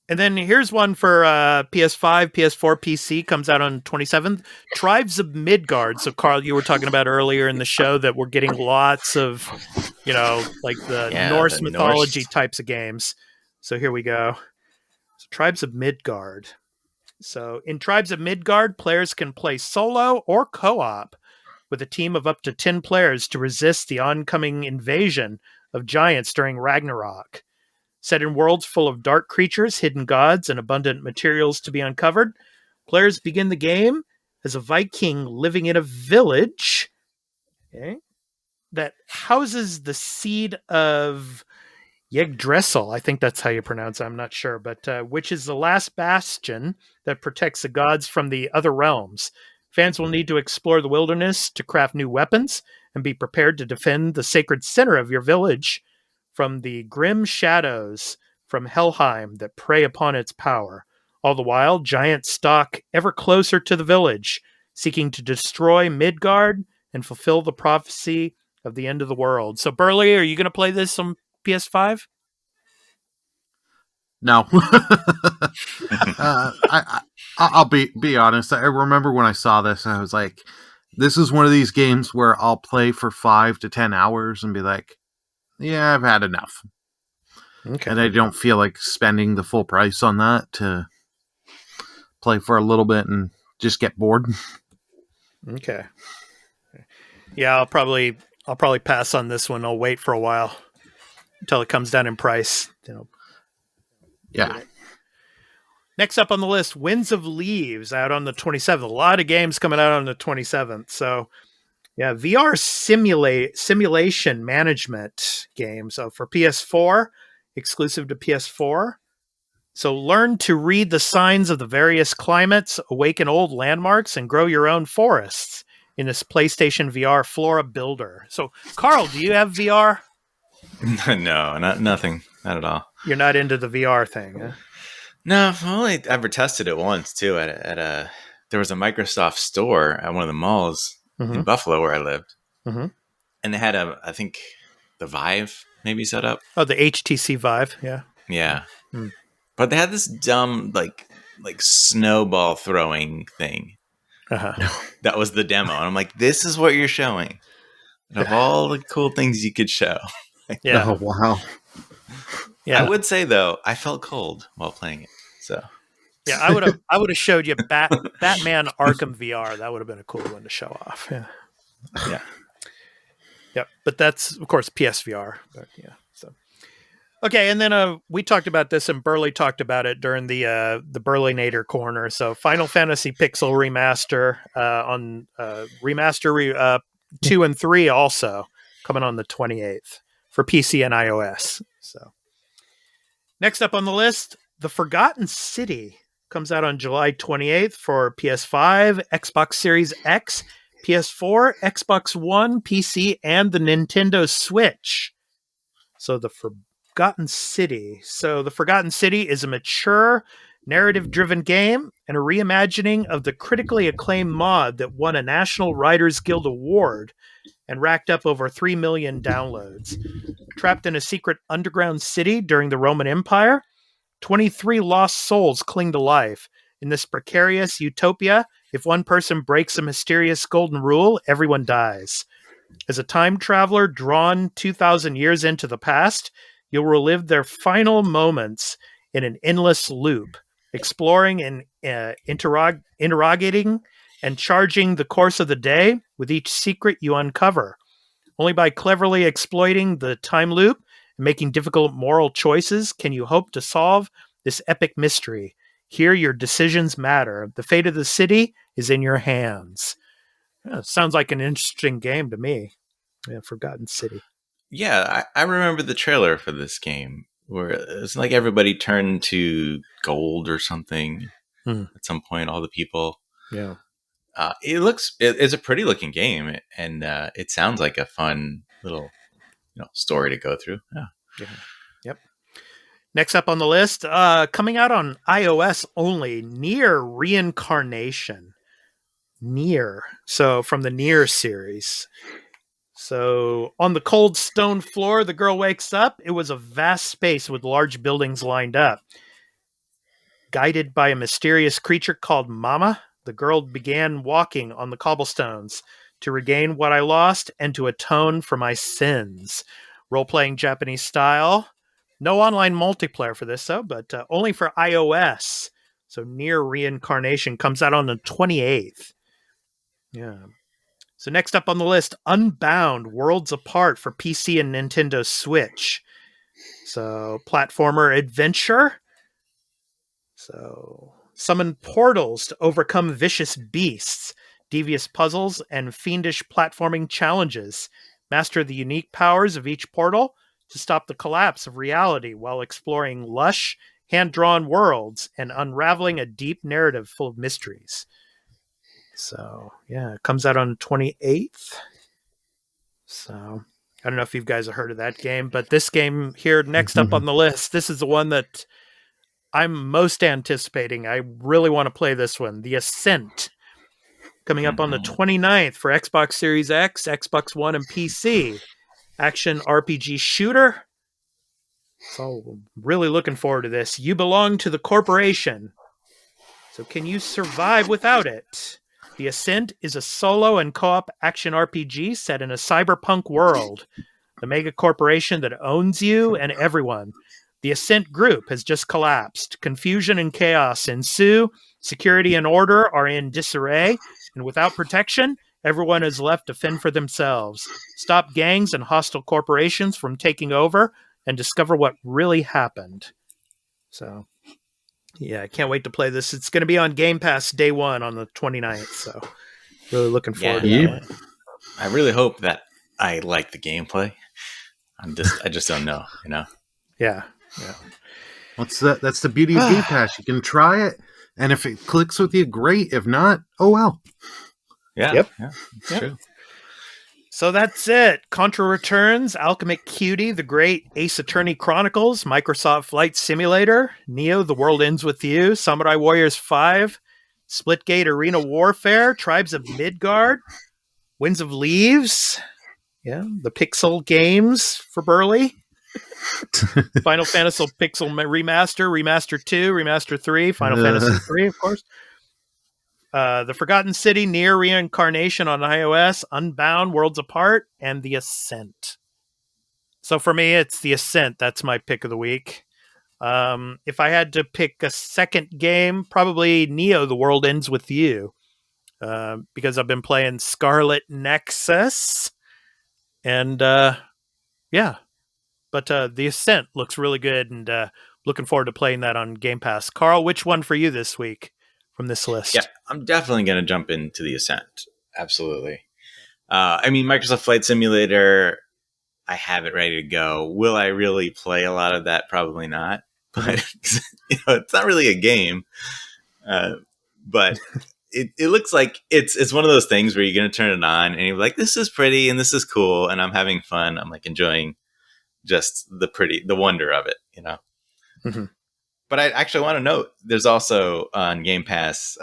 and then here's one for PS5, PS4, PC. Comes out on 27th. Tribes of Midgard. So Carl, you were talking about earlier in the show that we're getting lots of, like the Norse mythology types of games. So here we go. So Tribes of Midgard. So in Tribes of Midgard, players can play solo or co-op with a team of up to 10 players to resist the oncoming invasion of giants during Ragnarok. Set in worlds full of dark creatures, hidden gods, and abundant materials to be uncovered, players begin the game as a Viking living in a village that houses the seed of Yggdrasil. I think that's how you pronounce it. I'm not sure, but which is the last bastion that protects the gods from the other realms. Fans will need to explore the wilderness to craft new weapons and be prepared to defend the sacred center of your village from the grim shadows from Helheim that prey upon its power. All the while, giants stalk ever closer to the village, seeking to destroy Midgard and fulfill the prophecy of the end of the world. So, Burly, are you going to play this on PS5? No. I'll be honest. I remember when I saw this, I was like, this is one of these games where I'll play for 5 to 10 hours and be like, yeah, I've had enough. Okay. And I don't feel like spending the full price on that to play for a little bit and just get bored. Okay. Yeah, I'll probably pass on this one. I'll wait for a while until it comes down in price. Yeah. Next up on the list, Winds of Leaves out on the 27th. A lot of games coming out on the 27th. So, yeah, VR simulation management game. So for PS4, exclusive to PS4. So learn to read the signs of the various climates, awaken old landmarks, and grow your own forests in this PlayStation VR Flora Builder. So, Carl, do you have VR? No, nothing. Not at all. You're not into the VR thing, huh? No, I've only ever tested it once, too, at a... There was a Microsoft store at one of the malls in Buffalo where I lived. Mm-hmm. And they had I think, the Vive maybe set up. Oh, the HTC Vive, yeah. Yeah. Hmm. But they had this dumb, like snowball throwing thing. That was the demo. And I'm like, this is what you're showing. And of all the cool things you could show. Yeah. Oh, wow. Yeah. I would say, though, I felt cold while playing it. So... Yeah, I would have showed you Batman Arkham VR. That would have been a cool one to show off. Yeah. Yeah. Yep. But that's, of course, PSVR. But yeah. So okay, and then we talked about this, and Burly talked about it during the Burlynator corner. So Final Fantasy Pixel Remaster on Remaster 2 and 3 also coming on the 28th for PC and iOS. So next up on the list, The Forgotten City comes out on July 28th for PS5, Xbox Series X, PS4, Xbox One, PC, and the Nintendo Switch. So The Forgotten City. So The Forgotten City is a mature, narrative-driven game and a reimagining of the critically acclaimed mod that won a National Writers Guild Award and racked up over 3 million downloads. Trapped in a secret underground city during the Roman Empire, 23 lost souls cling to life. In this precarious utopia, if one person breaks a mysterious golden rule, everyone dies. As a time traveler drawn 2,000 years into the past, you'll relive their final moments in an endless loop, exploring and interrogating and charging the course of the day with each secret you uncover. Only by cleverly exploiting the time loop and making difficult moral choices can you hope to solve this epic mystery. Here, your decisions matter. The fate of the city is in your hands. Yeah, sounds like an interesting game to me. Yeah, Forgotten City. Yeah, I remember the trailer for this game where it's like everybody turned to gold or something at some point, all the people. Yeah. It's a pretty looking game, and it sounds like a fun little story to go through. Yeah. Yep. Next up on the list, coming out on iOS only, Nier Reincarnation. Nier. So from the Nier series. So on the cold stone floor, the girl wakes up. It was a vast space with large buildings lined up. Guided by a mysterious creature called Mama, the girl began walking on the cobblestones to regain what I lost and to atone for my sins. Role-playing Japanese style. No online multiplayer for this, though, but only for iOS. So Nier Reincarnation comes out on the 28th. Yeah. So next up on the list, Unbound Worlds Apart for PC and Nintendo Switch. So platformer adventure. So summon portals to overcome vicious beasts, devious puzzles, and fiendish platforming challenges. Master the unique powers of each portal to stop the collapse of reality while exploring lush, hand-drawn worlds and unraveling a deep narrative full of mysteries. So, yeah, it comes out on the 28th. So, I don't know if you guys have heard of that game, but this game here, next up on the list, this is the one that I'm most anticipating. I really want to play this one, The Ascent. Coming up on the 29th for Xbox Series X, Xbox One, and PC. Action RPG shooter. So, I'm really looking forward to this. You belong to the corporation. So, can you survive without it? The Ascent is a solo and co-op action RPG set in a cyberpunk world. The mega corporation that owns you and everyone. The Ascent group has just collapsed. Confusion and chaos ensue. Security and order are in disarray. And without protection, everyone is left to fend for themselves. Stop gangs and hostile corporations from taking over and discover what really happened. So, yeah, I can't wait to play this. It's going to be on Game Pass day one on the 29th. So, really looking forward to that. I really hope that I like the gameplay. I just don't know, Yeah. That's the beauty of Game Pass. You can try it, and if it clicks with you, great. If not, oh well. Yeah. Yep. Yeah. Yep. True. So that's it. Contra returns, Alchemic Cutie, The Great, Ace Attorney Chronicles, Microsoft Flight Simulator, Neo, The World Ends With You, Samurai Warriors 5, Splitgate Arena Warfare, Tribes of Midgard, Winds of Leaves, the Pixel games for Burly, Final Fantasy Pixel Remaster, Remaster 2, Remaster 3, Final Fantasy 3, of course. The Forgotten City, Near Reincarnation on iOS, Unbound, Worlds Apart, and The Ascent. So for me, it's The Ascent. That's my pick of the week. If I had to pick a second game, probably Neo, The World Ends With You. Because I've been playing Scarlet Nexus. And, But The Ascent looks really good, and looking forward to playing that on Game Pass. Carl, which one for you this week from this list? Yeah, I'm definitely going to jump into The Ascent. Absolutely. Microsoft Flight Simulator, I have it ready to go. Will I really play a lot of that? Probably not. But it's not really a game. But it looks like it's one of those things where you're going to turn it on and you're like, this is pretty and this is cool and I'm having fun. I'm like enjoying just the wonder of it, Mm-hmm. But I actually want to note there's also on Game Pass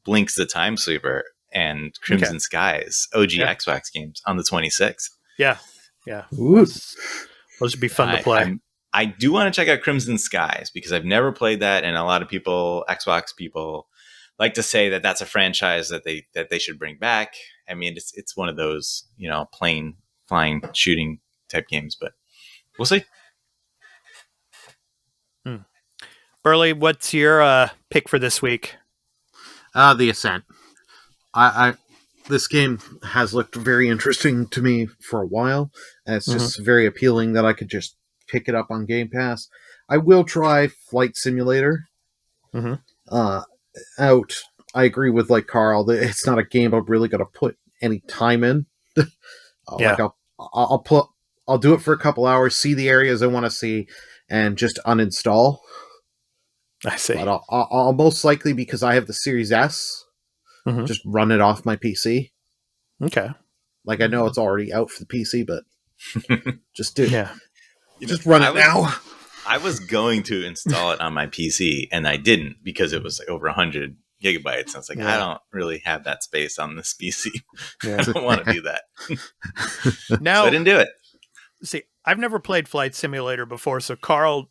Blinks the Time Sweeper and Crimson Skies, OG Xbox games on the 26th. Yeah. Ooh. Those would be fun to play. I do want to check out Crimson Skies because I've never played that, and a lot of Xbox people, like to say that that's a franchise that they should bring back. I mean, it's one of those plane flying shooting type games, but we'll see. Burly, what's your pick for this week? The Ascent. This game has looked very interesting to me for a while, and it's just very appealing that I could just pick it up on Game Pass. I will try Flight Simulator out. I agree with Carl that it's not a game I'm really going to put any time in. I'll do it for a couple hours, see the areas I want to see, and just uninstall. I see. But I'll most likely, because I have the Series S, just run it off my PC. Okay. I know it's already out for the PC, but just do it. Yeah. Just run it now. I was going to install it on my PC, and I didn't because it was over 100 gigabytes. I was like, I don't really have that space on this PC. I don't want to do that. Now, so I didn't do it. See, I've never played Flight Simulator before, so Carl,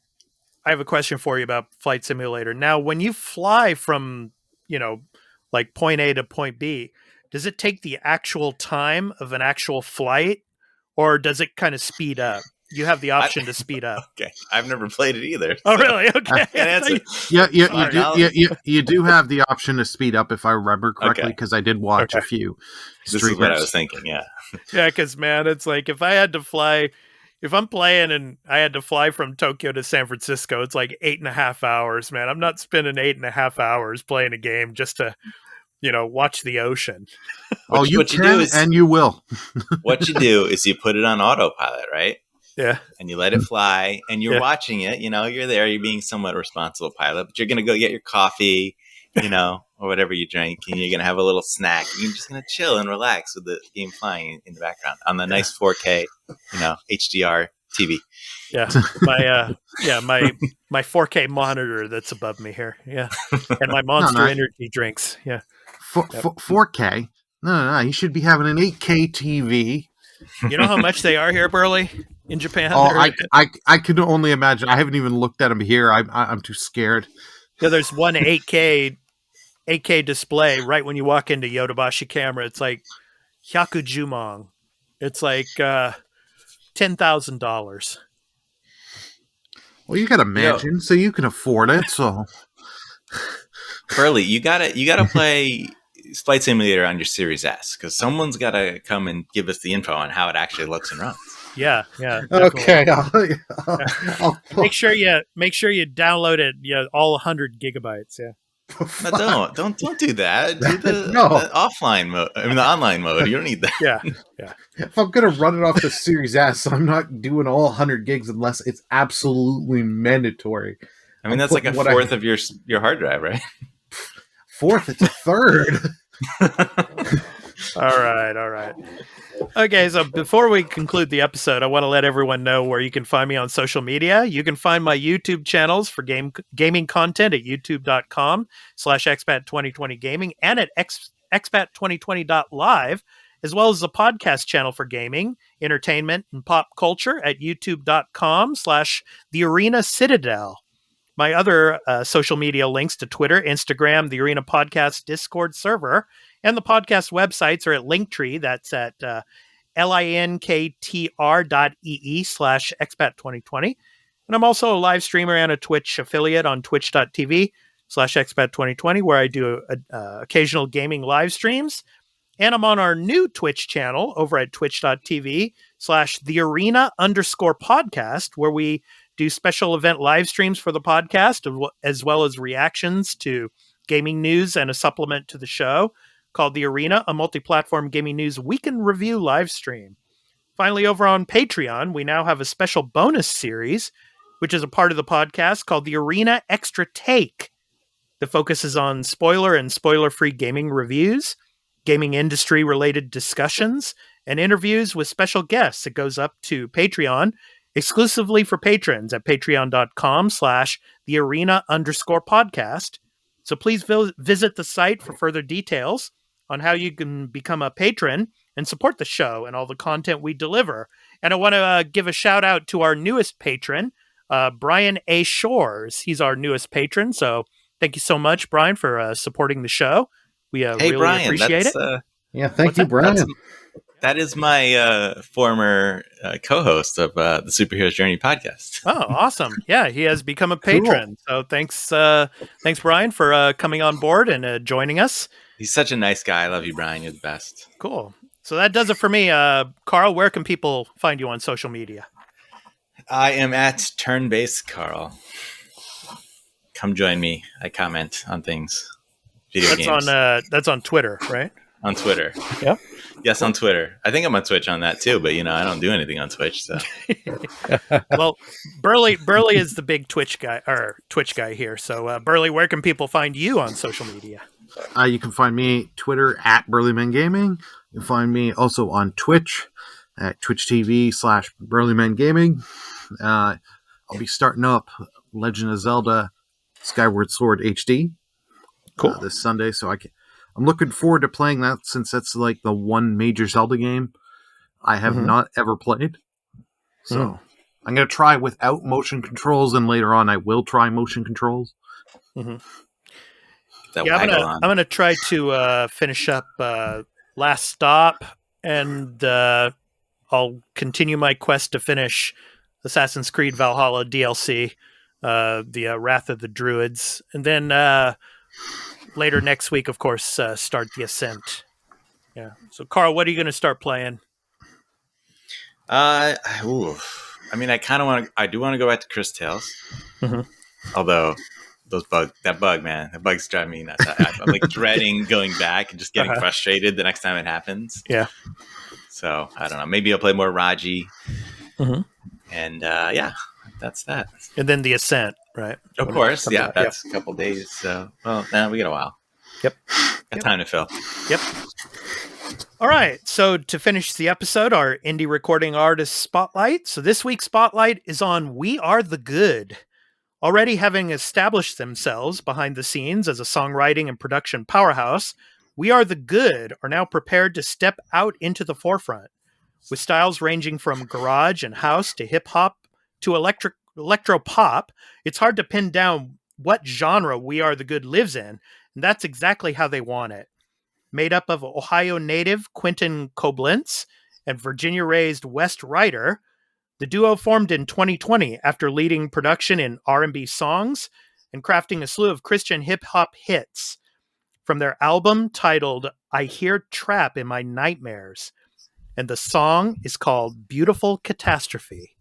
I have a question for you about Flight Simulator. Now, when you fly from, point A to point B, does it take the actual time of an actual flight, or does it kind of speed up? You have the option to speed up. Okay, I've never played it either. Oh, really? Okay. I can't answer. You do have the option to speed up, if I remember correctly, because I did watch a few streamers. This is what I was thinking, yeah. Yeah, because, man, it's like if I'm playing and I had to fly from Tokyo to San Francisco, it's like 8.5 hours, man. I'm not spending 8.5 hours playing a game just to, watch the ocean. You can, and you will. What you do is you put it on autopilot, right? Yeah. And you let it fly, and you're watching it. You're there. You're being somewhat responsible pilot, but you're going to go get your coffee, or whatever you drink, and you're going to have a little snack. You're just going to chill and relax with the game flying in the background on the nice 4K, HDR TV. Yeah. My 4K monitor that's above me here. Yeah. And my Monster Energy drinks. Yeah. 4K? No. You should be having an 8K TV. You know how much they are here, Burly, in Japan? I can only imagine. I haven't even looked at them here. I'm too scared. Yeah, there's one 8K display right when you walk into Yodobashi Camera. It's like hyakujumon. It's like $10,000. Well, you got to imagine, so you can afford it. So, Burly, you gotta play Flight Simulator on your Series S, because someone's got to come and give us the info on how it actually looks and runs. Yeah. Okay. I'll make sure you download it. Yeah, all 100 gigabytes. Yeah. No, don't do that. Do the, No. the offline mode. I mean, the online mode. You don't need that. Yeah. If I'm gonna run it off the Series S, I'm not doing all 100 gigs unless it's absolutely mandatory. I mean, that's like a fourth of your hard drive, right? Fourth, it's a third. All right. Okay, so before we conclude the episode, I want to let everyone know where you can find me on social media. You can find my YouTube channels for gaming content at youtube.com/Expat2020 Gaming and at Expat2020.live, as well as a podcast channel for gaming, entertainment, and pop culture at youtube.com/The Arena Citadel. My other social media links to Twitter, Instagram, the Arena Podcast Discord server, and the podcast websites are at Linktree. That's at linktr.ee/expat2020. And I'm also a live streamer and a Twitch affiliate on twitch.tv/expat2020, where I do occasional gaming live streams. And I'm on our new Twitch channel over at twitch.tv/thearena_podcast, where we do special event live streams for the podcast, as well as reactions to gaming news and a supplement to the show called The Arena, a multi-platform gaming news weekend review live stream. Finally, over on Patreon, we now have a special bonus series, which is a part of the podcast called The Arena Extra Take, that focuses on spoiler and spoiler-free gaming reviews, gaming industry-related discussions, and interviews with special guests. It goes up to Patreon exclusively for patrons at patreon.com/thearena_podcast. So please visit the site for further details on how you can become a patron and support the show and all the content we deliver. And I want to give a shout out to our newest patron, Brian A. Shores. He's our newest patron. So thank you so much, Brian, for supporting the show. We really Brian, appreciate it. Yeah, thank you, Brian. That is my former co-host of the Superhero's Journey podcast. Oh, awesome. Yeah, he has become a patron. Cool. So thanks, Brian, for coming on board and joining us. He's such a nice guy. I love you, Brian. You're the best. Cool. So that does it for me. Carl, where can people find you on social media? I am at Turn-Based Carl. Come join me. I comment on things. Video games. That's on Twitter, right? On Twitter. Yeah. Yes, on Twitter. I think I'm on Twitch on that too, but I don't do anything on Twitch. So, well, Burly is the big Twitch guy here. So, Burly, where can people find you on social media? You can find me Twitter at BurlyMenGaming. You can find me also on Twitch at twitch.tv/BurlyMenGaming. I'll be starting up Legend of Zelda Skyward Sword HD this Sunday, so I'm looking forward to playing that, since that's like the one major Zelda game I have not ever played. So I'm going to try without motion controls, and later on I will try motion controls. Mm-hmm. I'm going to try to finish up Last Stop, and I'll continue my quest to finish Assassin's Creed Valhalla DLC, the Wrath of the Druids, and then later next week, of course, start the Ascent. Yeah. So, Carl, what are you going to start playing? I mean, I do want to go back to Chris Tales. Mm-hmm. Although that bug's driving me nuts. I'm like dreading going back and just getting frustrated the next time it happens. Yeah. So I don't know. Maybe I'll play more Raji. Mm-hmm. And that's that. And then the Ascent, right? Of course. Yeah. That's a couple days. So, now we got a while. Yep. Got time to fill. Yep. All right. So to finish the episode, our indie recording artist spotlight. So this week's spotlight is on We Are the Good. Already having established themselves behind the scenes as a songwriting and production powerhouse, We Are the Good are now prepared to step out into the forefront. With styles ranging from garage and house to hip-hop to electro-pop, it's hard to pin down what genre We Are the Good lives in, and that's exactly how they want it. Made up of Ohio native Quentin Koblenz and Virginia-raised West Ryder, the duo formed in 2020 after leading production in R&B songs and crafting a slew of Christian hip-hop hits. From their album titled I Hear Trap in My Nightmares, and the song is called Beautiful Catastrophe.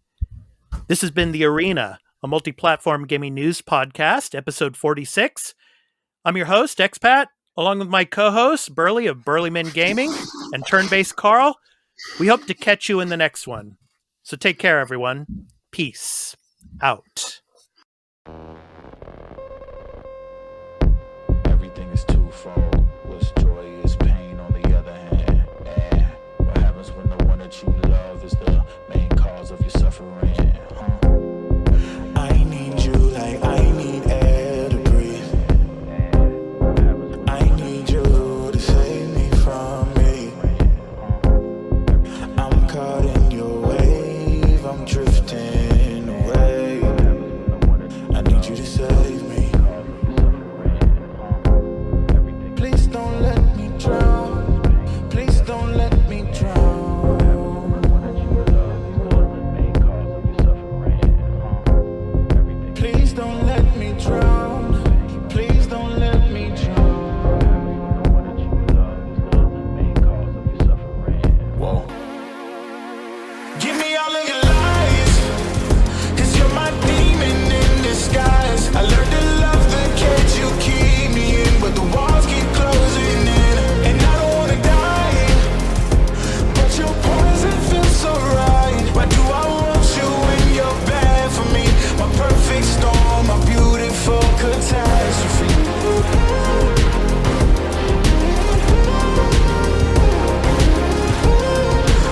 This has been The Arena, a multi-platform gaming news podcast, episode 46. I'm your host, Expat, along with my co-hosts, Burly of BurlyMenGaming and Turn-Based Carl. We hope to catch you in the next one. So take care, everyone. Peace out. Everything is twofold. What's joy is pain on the other hand. And what happens when the one that you love is the main cause of your suffering? I need you like I need air to breathe. I need you to save me from me. I'm caught in your wave, I'm drifting away. I need you to save me. Please don't let me drown. Please don't let me drown. Please don't let me drown. Please don't let me drown. Whoa. Give me all of your lies, 'cause you're my demon in disguise. I learned to love the cage you keep me in, but the walls keep closing in, and I don't wanna die, but your poison feels so right. Why do I want you when you're bad for me? My perfect storm, my beautiful catastrophe.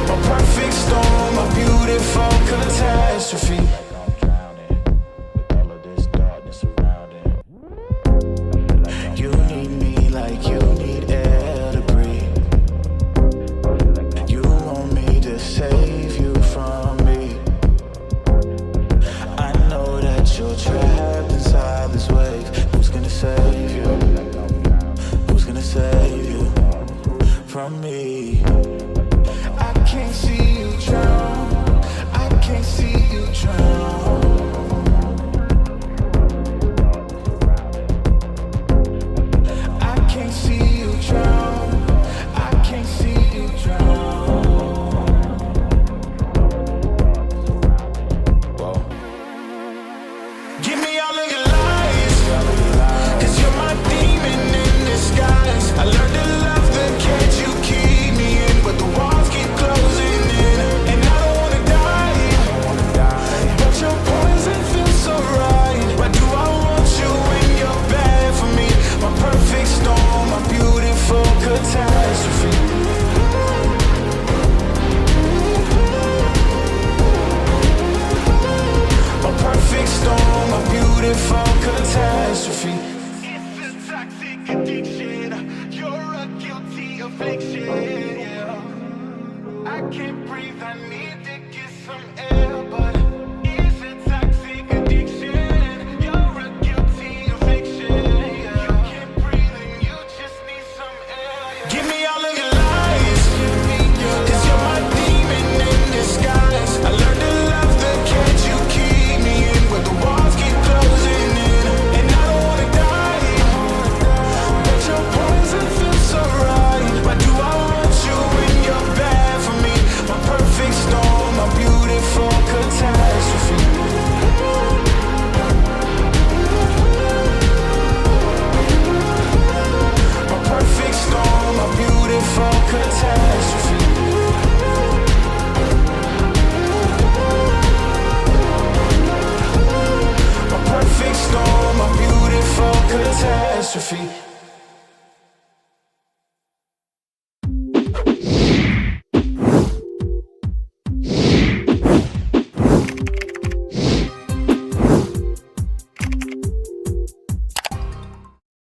My perfect storm, my beautiful catastrophe. I'm drowning with all of this darkness surrounding. You need me like you need air to breathe. You want me to save you from me. I know that you're trapped inside this wave. Who's gonna save you? Who's gonna save you from me? I can't see you drown. I can't see you drown. I can't see you drown. I can't see you drown. Whoa. Give me all of your lies, 'cause you're my demon in disguise. I learned to love the cage you keep me in, but the walls keep closing in, and I don't wanna die, but your poison feels so right. Why do I want you when you're bad for me? My perfect storm, my beautiful catastrophe. My perfect storm, my beautiful catastrophe. It's a toxic addiction. You're a guilty affliction. Yeah. I can't breathe. I need to get some air.